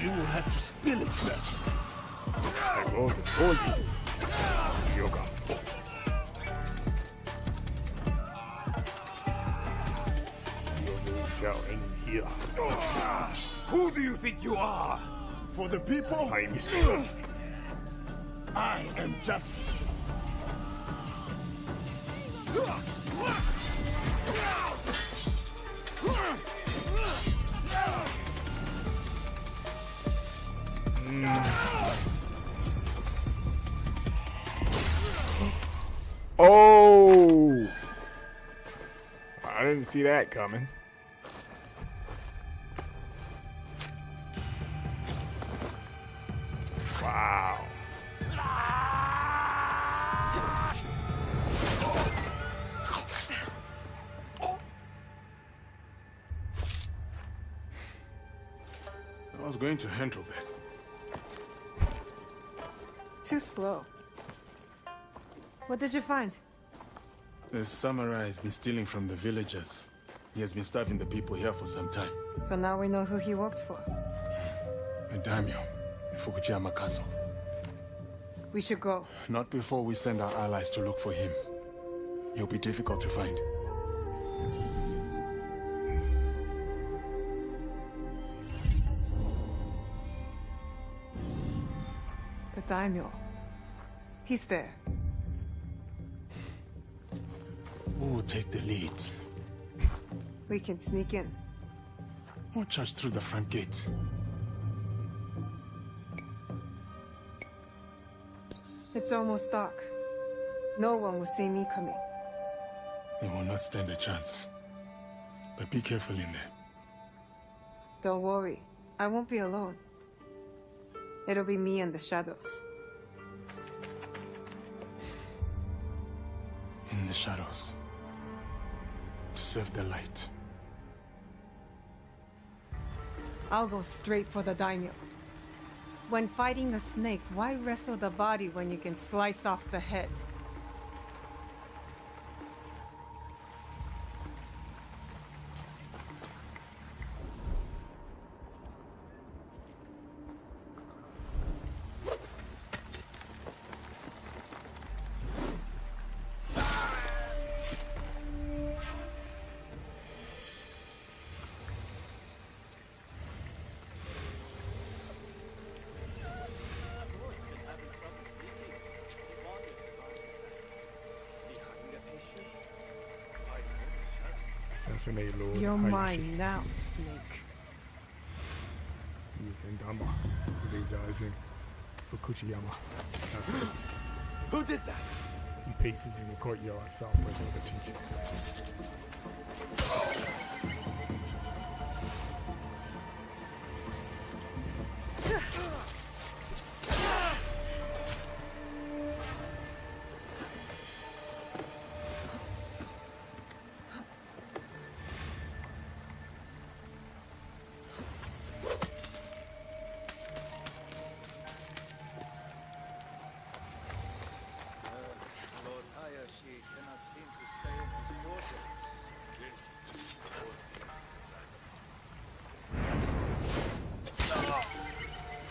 You will have to spill it first. I will destroy you. Yoga. You shall end here. Who do you think you are? For the people, I am here. I am justice. Oh! I didn't see that coming. Wow. I was going to handle that. Too slow. What did you find? The samurai has been stealing from the villagers. He has been starving the people here for some time. So now we know who he worked for. A daimyo in Fukuyama Castle. We should go. Not before we send our allies to look for him. He'll be difficult to find. The daimyo. He's there. Who will take the lead? We can sneak in. Or charge through the front gate. It's almost dark. No one will see me coming. They will not stand a chance. But be careful in there. Don't worry. I won't be alone. It'll be me and the shadows. In the shadows. To serve the light. I'll go straight for the daimyo. When fighting a snake, why wrestle the body when you can slice off the head? Assassinate Lord You're Hayashi. mine now, snake. He is in Dama. He resides in Fukuyama Castle. Who did that? He paces in the courtyard southwest of the teacher. Lord Hayashi cannot seem to stay in his quarters.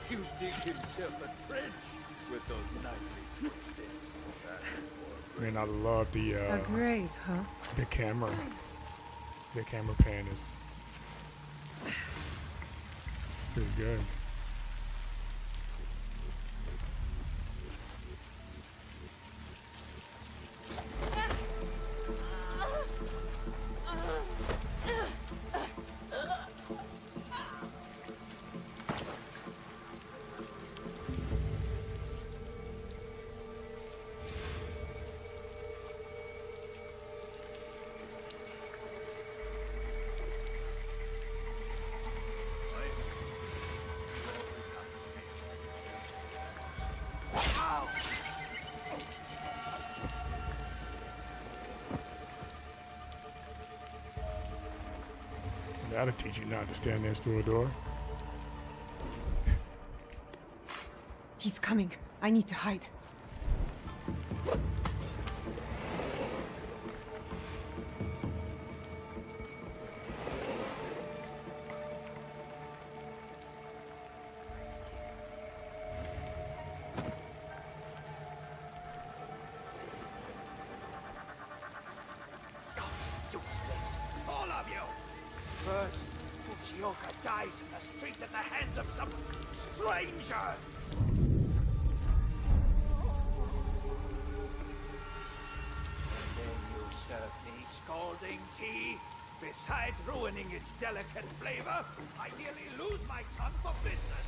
You dig himself a trench with those nightly footsteps. Man, I love the A grave, huh? the camera. The camera pan is pretty good. That'll teach you not to stand next to a door. He's coming. I need to hide. Useless, all of you! First, Fujioka dies in the street at the hands of some stranger! And then you serve me scalding tea? Besides ruining its delicate flavor, I nearly lose my tongue for business!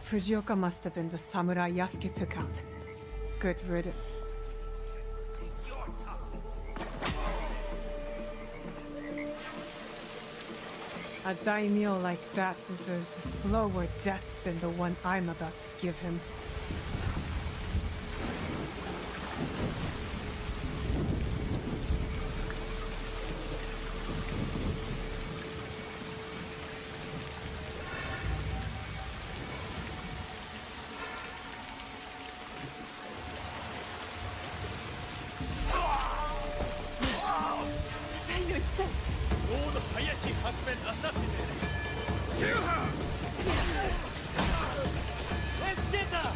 Fujioka must have been the samurai Yasuke took out. Good riddance. A daimyo like that deserves a slower death than the one I'm about to give him. Lord Hayashi has been assassinated. Kill her! Let's get her!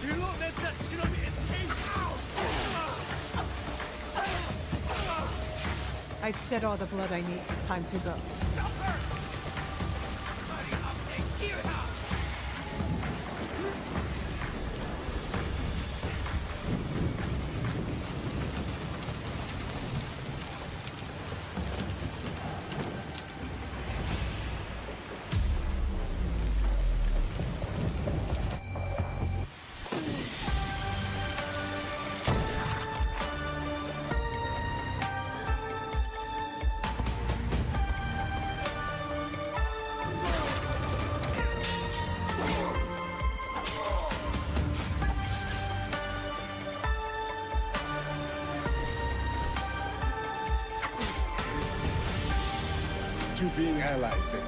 Do not let that shinobi escape! I've shed all the blood I need. Time to go. Stop her! Hurry up and kill her! You being allies then.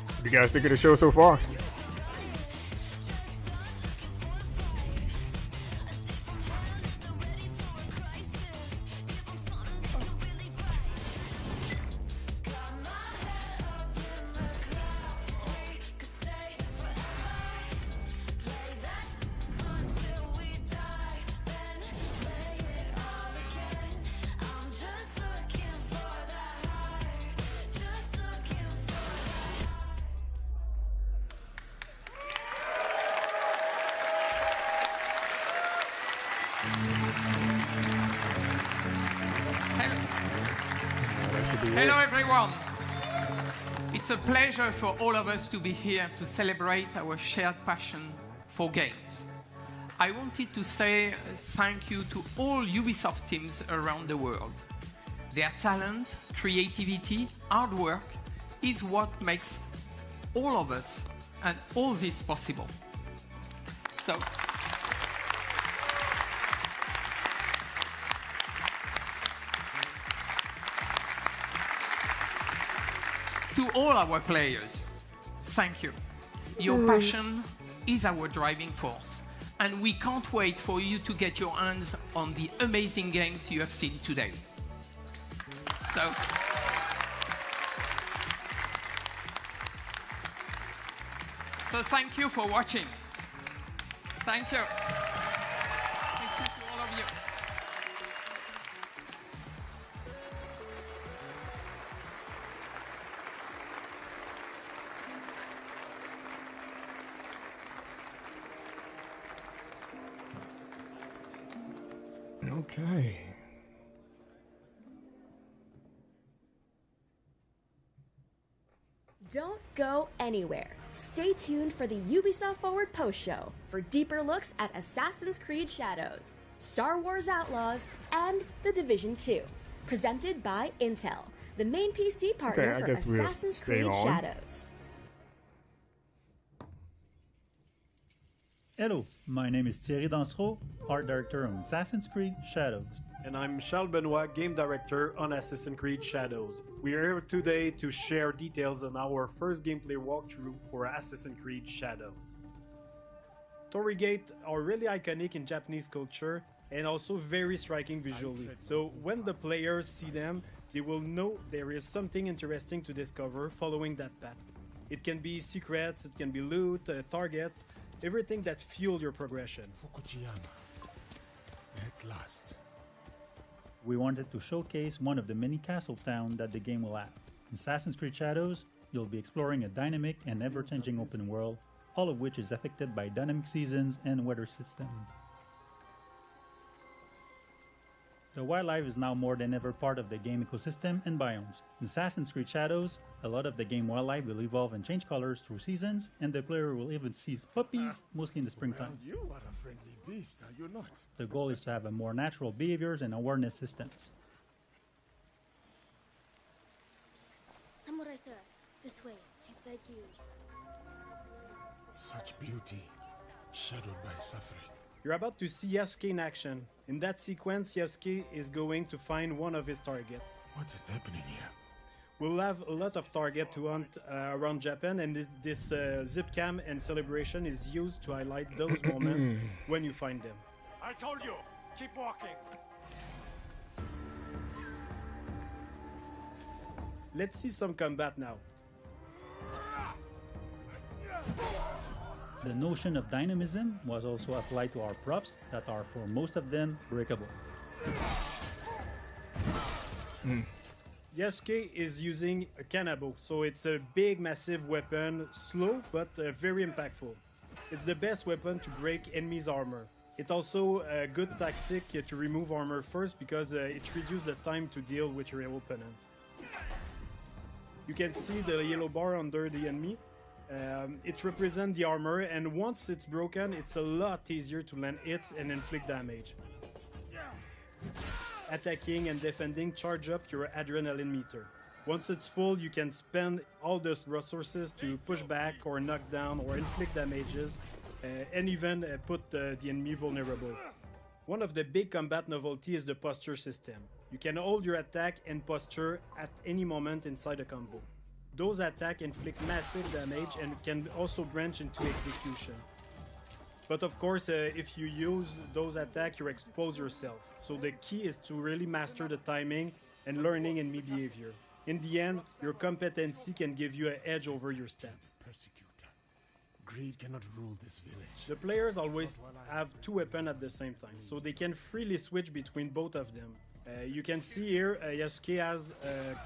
What do you guys think of the show so far? Hello everyone. It's a pleasure for all of us to be here to celebrate our shared passion for games. I wanted to say thank you to all Ubisoft teams around the world. Their talent, creativity, hard work is what makes all of us and all this possible. So, to all our players, thank you. Your passion is our driving force, and we can't wait for you to get your hands on the amazing games you have seen today. So thank you for watching. Thank you. Thank you to all of you. Okay. Don't go anywhere. Stay tuned for the Ubisoft Forward Post Show for deeper looks at Assassin's Creed Shadows, Star Wars Outlaws, and The Division 2. Presented by Intel, the main PC partner for Assassin's Creed Shadows. Hello, my name is Thierry Dansereau, Art Director on Assassin's Creed Shadows. And I'm Charles Benoit, Game Director on Assassin's Creed Shadows. We are here today to share details on our first gameplay walkthrough for Assassin's Creed Shadows. Torii Gate are really iconic in Japanese culture and also very striking visually. So when the players see them, they will know there is something interesting to discover following that path. It can be secrets, it can be loot, targets, everything that fuel your progression. Fukuyama. At last. We wanted to showcase one of the many castle towns that the game will have. In Assassin's Creed Shadows, you'll be exploring a dynamic and ever-changing open world, all of which is affected by dynamic seasons and weather system. The wildlife is now more than ever part of the game ecosystem and biomes. In Assassin's Creed Shadows, a lot of the game wildlife will evolve and change colors through seasons, and the player will even see puppies, mostly in the springtime. Well, you are a friendly beast, are you not? The goal is to have a more natural behaviors and awareness systems. Psst. Samurai sir, this way, I beg you. Such beauty, shadowed by suffering. You're about to see Yasuke in action. In that sequence, Yasuke is going to find one of his targets. What is happening here? We'll have a lot of targets to hunt around Japan, and this zip cam and celebration is used to highlight those moments when you find them. I told you, keep walking. Let's see some combat now. The notion of dynamism was also applied to our props that are, for most of them, breakable. Yasuke is using a kanabo, so it's a big, massive weapon, slow but very impactful. It's the best weapon to break enemies' armor. It's also a good tactic to remove armor first because it reduces the time to deal with your opponents. You can see the yellow bar under the enemy. It represents the armor, and once it's broken, it's a lot easier to land hits and inflict damage. Attacking and defending charge up your adrenaline meter. Once it's full, you can spend all those resources to push back or knock down or inflict damages, and even put the enemy vulnerable. One of the big combat novelty is the posture system. You can hold your attack and posture at any moment inside a combo. Those attacks inflict massive damage and can also branch into execution. But of course, if you use those attacks, you expose yourself. So the key is to really master the timing and learning enemy behavior. In the end, your competency can give you an edge over your stats. Persecutor. Greed cannot rule this village. The players always have two weapons at the same time, so they can freely switch between both of them. You can see here, Yasuke has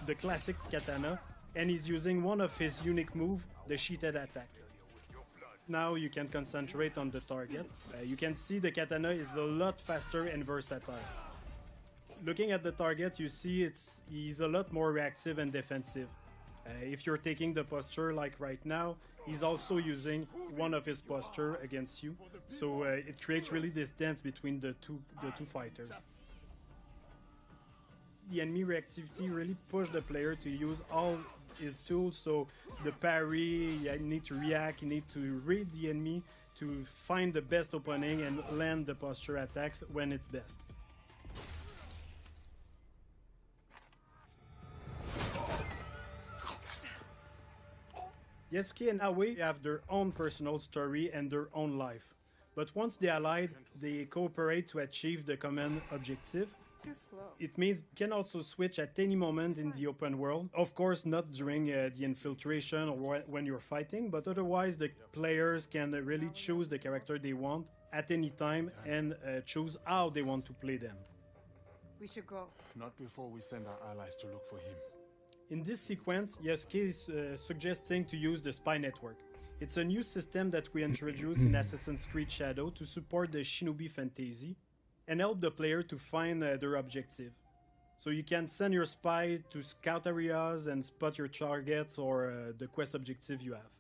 the classic katana, and he's using one of his unique moves, the sheeted attack. Now you can concentrate on the target. You can see the katana is a lot faster and versatile. Looking at the target, you see he's a lot more reactive and defensive. If you're taking the posture like right now, he's also using one of his posture against you. So it creates really this dance between the two fighters. The enemy reactivity really pushed the player to use all his tools. So the parry, you need to react, you need to read the enemy to find the best opening and land the posture attacks when it's best. Yasuke and Aoi have their own personal story and their own life. But once they allied, they cooperate to achieve the common objective. Too slow. It means you can also switch at any moment in the open world. Of course, not during the infiltration or when you're fighting, but otherwise the players can really choose the character they want at any time and choose how they want to play them. We should go. Not before we send our allies to look for him. In this sequence, Yasuke is suggesting to use the spy network. It's a new system that we introduced in Assassin's Creed Shadow to support the shinobi fantasy and help the player to find their objective. So you can send your spy to scout areas and spot your targets or the quest objective you have.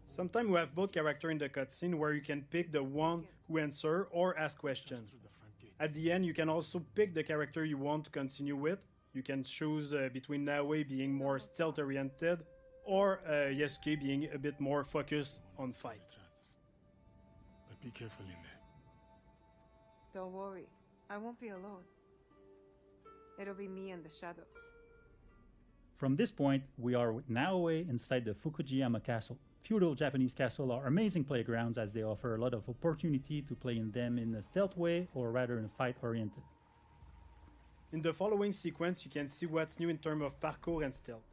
Sometimes we have both characters in the cutscene where you can pick the one who answer or ask questions. At the end, you can also pick the character you want to continue with. You can choose between Naoe being more stealth-oriented or Yasuke being a bit more focused on fight. But be careful in there. Don't worry. I won't be alone. It'll be me and the shadows. From this point, we are with Naoe inside the Fukujiyama Castle. Feudal Japanese castles are amazing playgrounds as they offer a lot of opportunity to play in them in a stealth way or rather in fight-oriented. In the following sequence, you can see what's new in terms of parkour and stealth.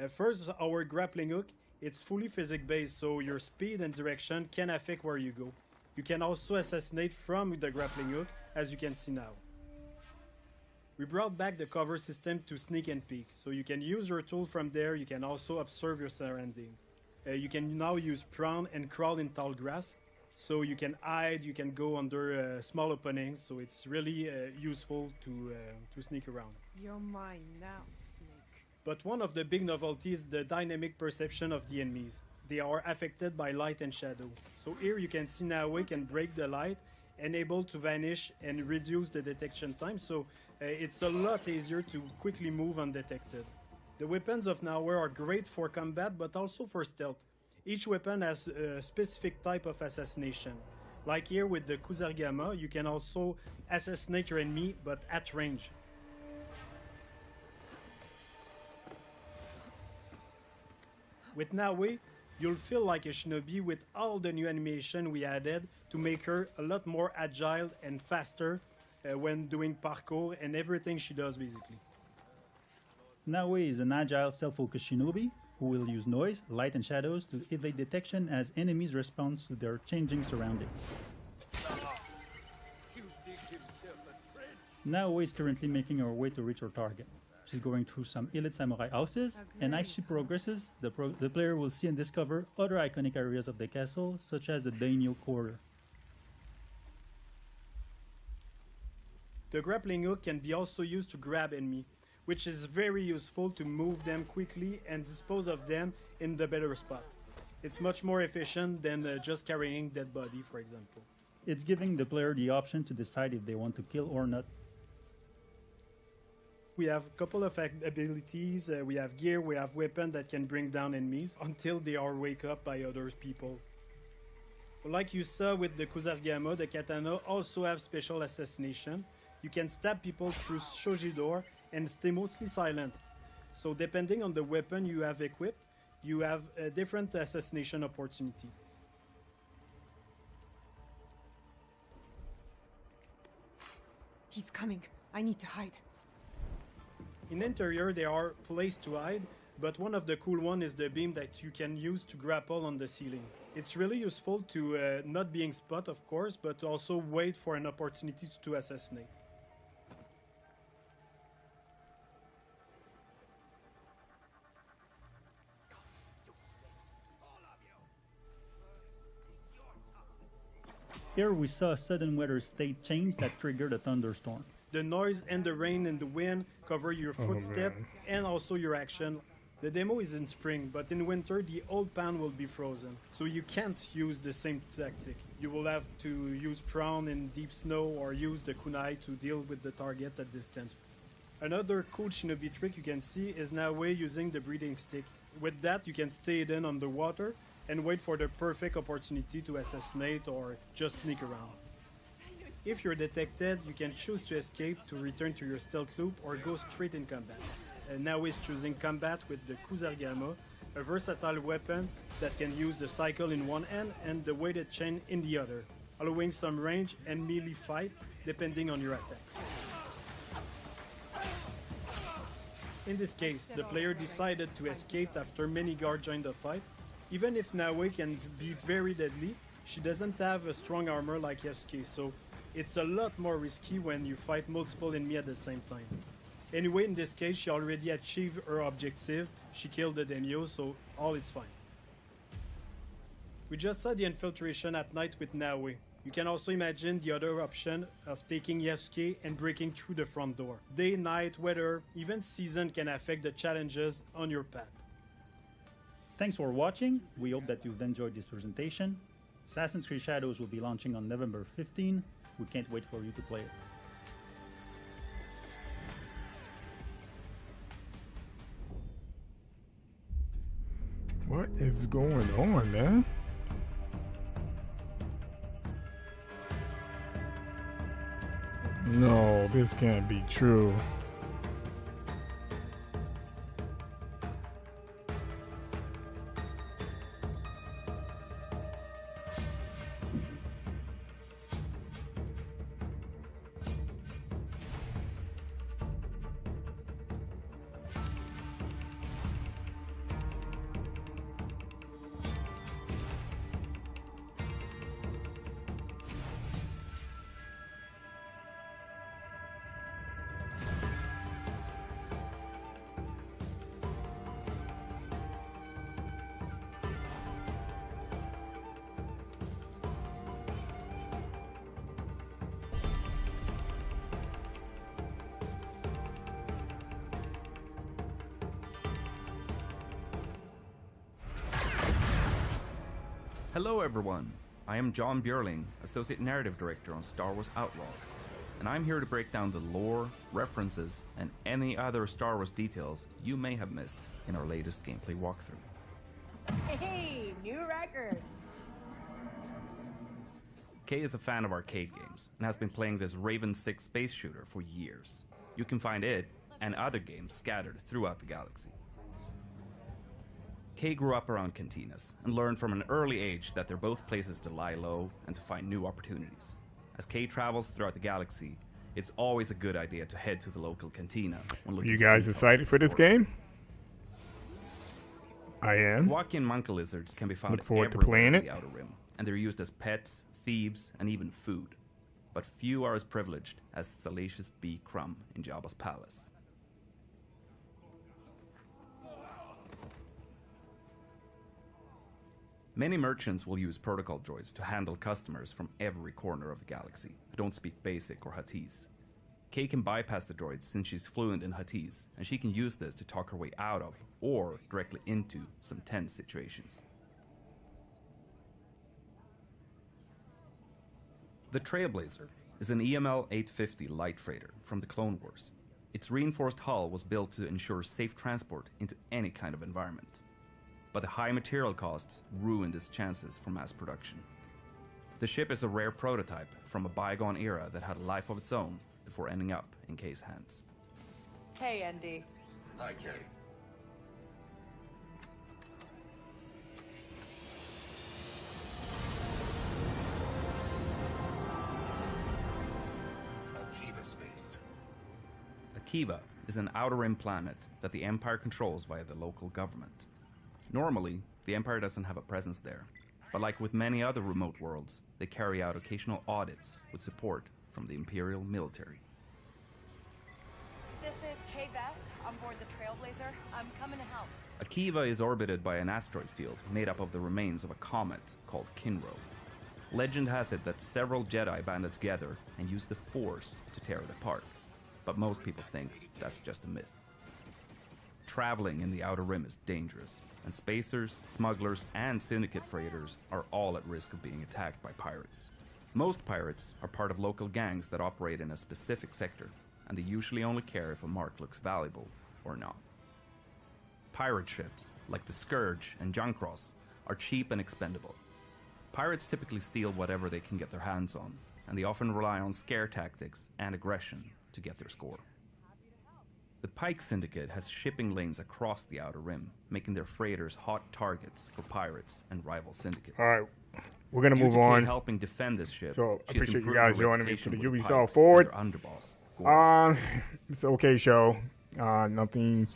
First, our grappling hook. It's fully physics-based, so your speed and direction can affect where you go. You can also assassinate from the grappling hook, as you can see now. We brought back the cover system to sneak and peek, so you can use your tool from there. You can also observe your surrounding. You can now use prone and crawl in tall grass, so you can hide, you can go under small openings, so it's really useful to sneak around. You're mine now, Snake. But one of the big novelties is the dynamic perception of the enemies. They are affected by light and shadow. So here you can see Naoe can break the light and able to vanish and reduce the detection time, so it's a lot easier to quickly move undetected. The weapons of Naoe are great for combat, but also for stealth. Each weapon has a specific type of assassination. Like here with the Kusarigama, you can also assassinate your enemy, but at range. With Naoe, you'll feel like a shinobi with all the new animation we added to make her a lot more agile and faster when doing parkour and everything she does basically. Naoe is an agile, self-focused shinobi who will use noise, light and shadows to evade detection as enemies respond to their changing surroundings. Naoe is currently making her way to reach her target. She's going through some elite samurai houses, and as she progresses, the player will see and discover other iconic areas of the castle, such as the daimyo quarter. The grappling hook can be also used to grab enemy, which is very useful to move them quickly and dispose of them in the better spot. It's much more efficient than just carrying dead body, for example. It's giving the player the option to decide if they want to kill or not. We have a couple of abilities, we have gear, we have weapons that can bring down enemies until they are wake up by other people. Like you saw with the Kusarigama, the katana also have special assassination. You can stab people through shoji door and stay mostly silent. So depending on the weapon you have equipped, you have a different assassination opportunity. He's coming. I need to hide. In interior, there are places to hide, but one of the cool ones is the beam that you can use to grapple on the ceiling. It's really useful to not being spot, of course, but also wait for an opportunity to assassinate. Here we saw a sudden weather state change that triggered a thunderstorm. The noise and the rain and the wind cover your footstep and also your action. The demo is in spring, but in winter the old pan will be frozen, so you can't use the same tactic. You will have to use prawn in deep snow or use the kunai to deal with the target at distance. Another cool shinobi trick you can see is Naoe using the breathing stick. With that you can stay hidden underwater and wait for the perfect opportunity to assassinate or just sneak around. If you're detected, you can choose to escape, to return to your stealth loop, or go straight in combat. Now is choosing combat with the Kusarigama, a versatile weapon that can use the cycle in one hand and the weighted chain in the other, allowing some range and melee fight depending on your attacks. In this case, the player decided to escape after many guards joined the fight. Even if Naoe can be very deadly, she doesn't have a strong armor like Yasuke, so it's a lot more risky when you fight multiple enemies at the same time. Anyway, in this case, she already achieved her objective. She killed the daimyo, so all is fine. We just saw the infiltration at night with Naoe. You can also imagine the other option of taking Yasuke and breaking through the front door. Day, night, weather, even season can affect the challenges on your path. Thanks for watching. We hope that you've enjoyed this presentation. Assassin's Creed Shadows will be launching on November 15. We can't wait for you to play it. What is going on, man? No, this can't be true. Hello everyone, I am John Björling, Associate Narrative Director on Star Wars Outlaws, and I'm here to break down the lore, references, and any other Star Wars details you may have missed in our latest gameplay walkthrough. Hey, new record! Kay is a fan of arcade games, and has been playing this Raven 6 space shooter for years. You can find it, and other games scattered throughout the galaxy. Kay grew up around cantinas, and learned from an early age that they're both places to lie low and to find new opportunities. As Kay travels throughout the galaxy, it's always a good idea to head to the local cantina. Are you guys excited for this game? I am. Walking monkey lizards can be found Look forward to everywhere playing in it. the Outer Rim, and they're used as pets, thieves, and even food. But few are as privileged as Salacious B. Crumb in Jabba's palace. Many merchants will use protocol droids to handle customers from every corner of the galaxy who don't speak Basic or Huttese. Kay can bypass the droids since she's fluent in Huttese, and she can use this to talk her way out of, or directly into, some tense situations. The Trailblazer is an EML 850 light freighter from the Clone Wars. Its reinforced hull was built to ensure safe transport into any kind of environment. But the high material costs ruined its chances for mass production. The ship is a rare prototype from a bygone era that had a life of its own before ending up in Kay's hands. Hey, Andy. Hi, Kay. Akiva space. Akiva is an Outer Rim planet that the Empire controls via the local government. Normally, the Empire doesn't have a presence there, but like with many other remote worlds, they carry out occasional audits with support from the Imperial military. This is Kay Vess on board the Trailblazer. I'm coming to help. Akiva is orbited by an asteroid field made up of the remains of a comet called Kinro. Legend has it that several Jedi banded together and used the Force to tear it apart, but most people think that's just a myth. Traveling in the Outer Rim is dangerous, and spacers, smugglers, and syndicate freighters are all at risk of being attacked by pirates. Most pirates are part of local gangs that operate in a specific sector, and they usually only care if a mark looks valuable or not. Pirate ships, like the Scourge and Junkross, are cheap and expendable. Pirates typically steal whatever they can get their hands on, and they often rely on scare tactics and aggression to get their score. The Pike Syndicate has shipping lanes across the Outer Rim, making their freighters hot targets for pirates and rival syndicates. All right, we're gonna move Kay on. helping defend this ship, So I she's appreciate you improved guys her joining me for the reputation with Ubisoft Pikes Forward. and their underboss. It's an okay show. Nothing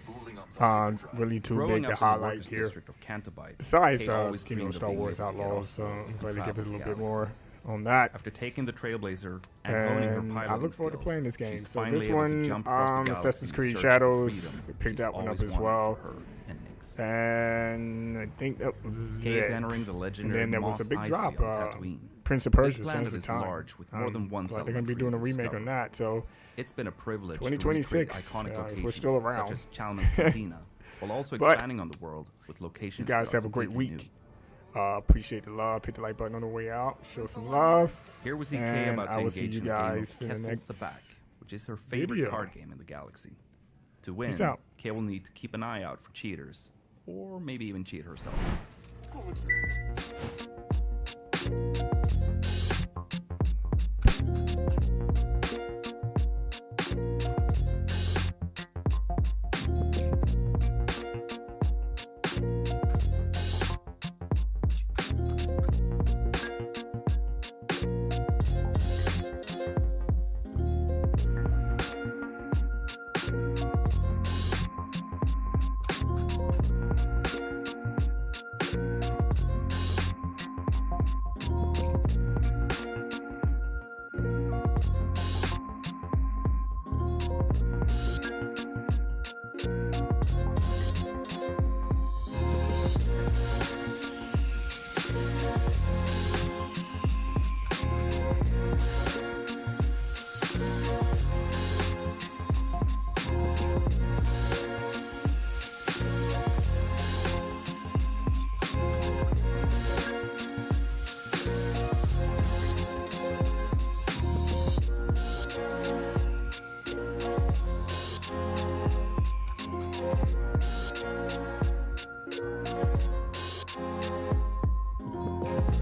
really too Growing big to up in the highlight Wargis here. district of Cantabite, Besides, Kay always you know, dreamed of Star being Wars able to get Outlaws, off so I'm and glad to give us a travel little the bit galaxy. more on that. After taking the Trailblazer and honing her And I piloting look forward to skills, playing this game. she's So finally this able to one, jump across the galaxy Assassin's in Creed search of Shadows, freedom picked she's that one up always as wanted well. for her and Nix. And I think that was Kay is it. entering the And legendary then there was a Mos big Eisley drop. on Tatooine. Prince of This Persia: planet Sands of is Time. large with more than one Like they're settlement gonna be for doing you a to remake discover. on that. So It's been a privilege 2026, to recreate iconic if we're locations still around. such as Chalmers Cantina, while also But expanding on the world with you locations guys that are have a great completely week. new. Appreciate the love. Hit the like button on the way out. Show some love. Here we see Kay And about I to will see engage you in a game of guys in the Kessel next Sabak, which is her favorite video. card game in the galaxy. To win, Peace out. Kay will need to keep an eye out for cheaters, or maybe even cheat herself.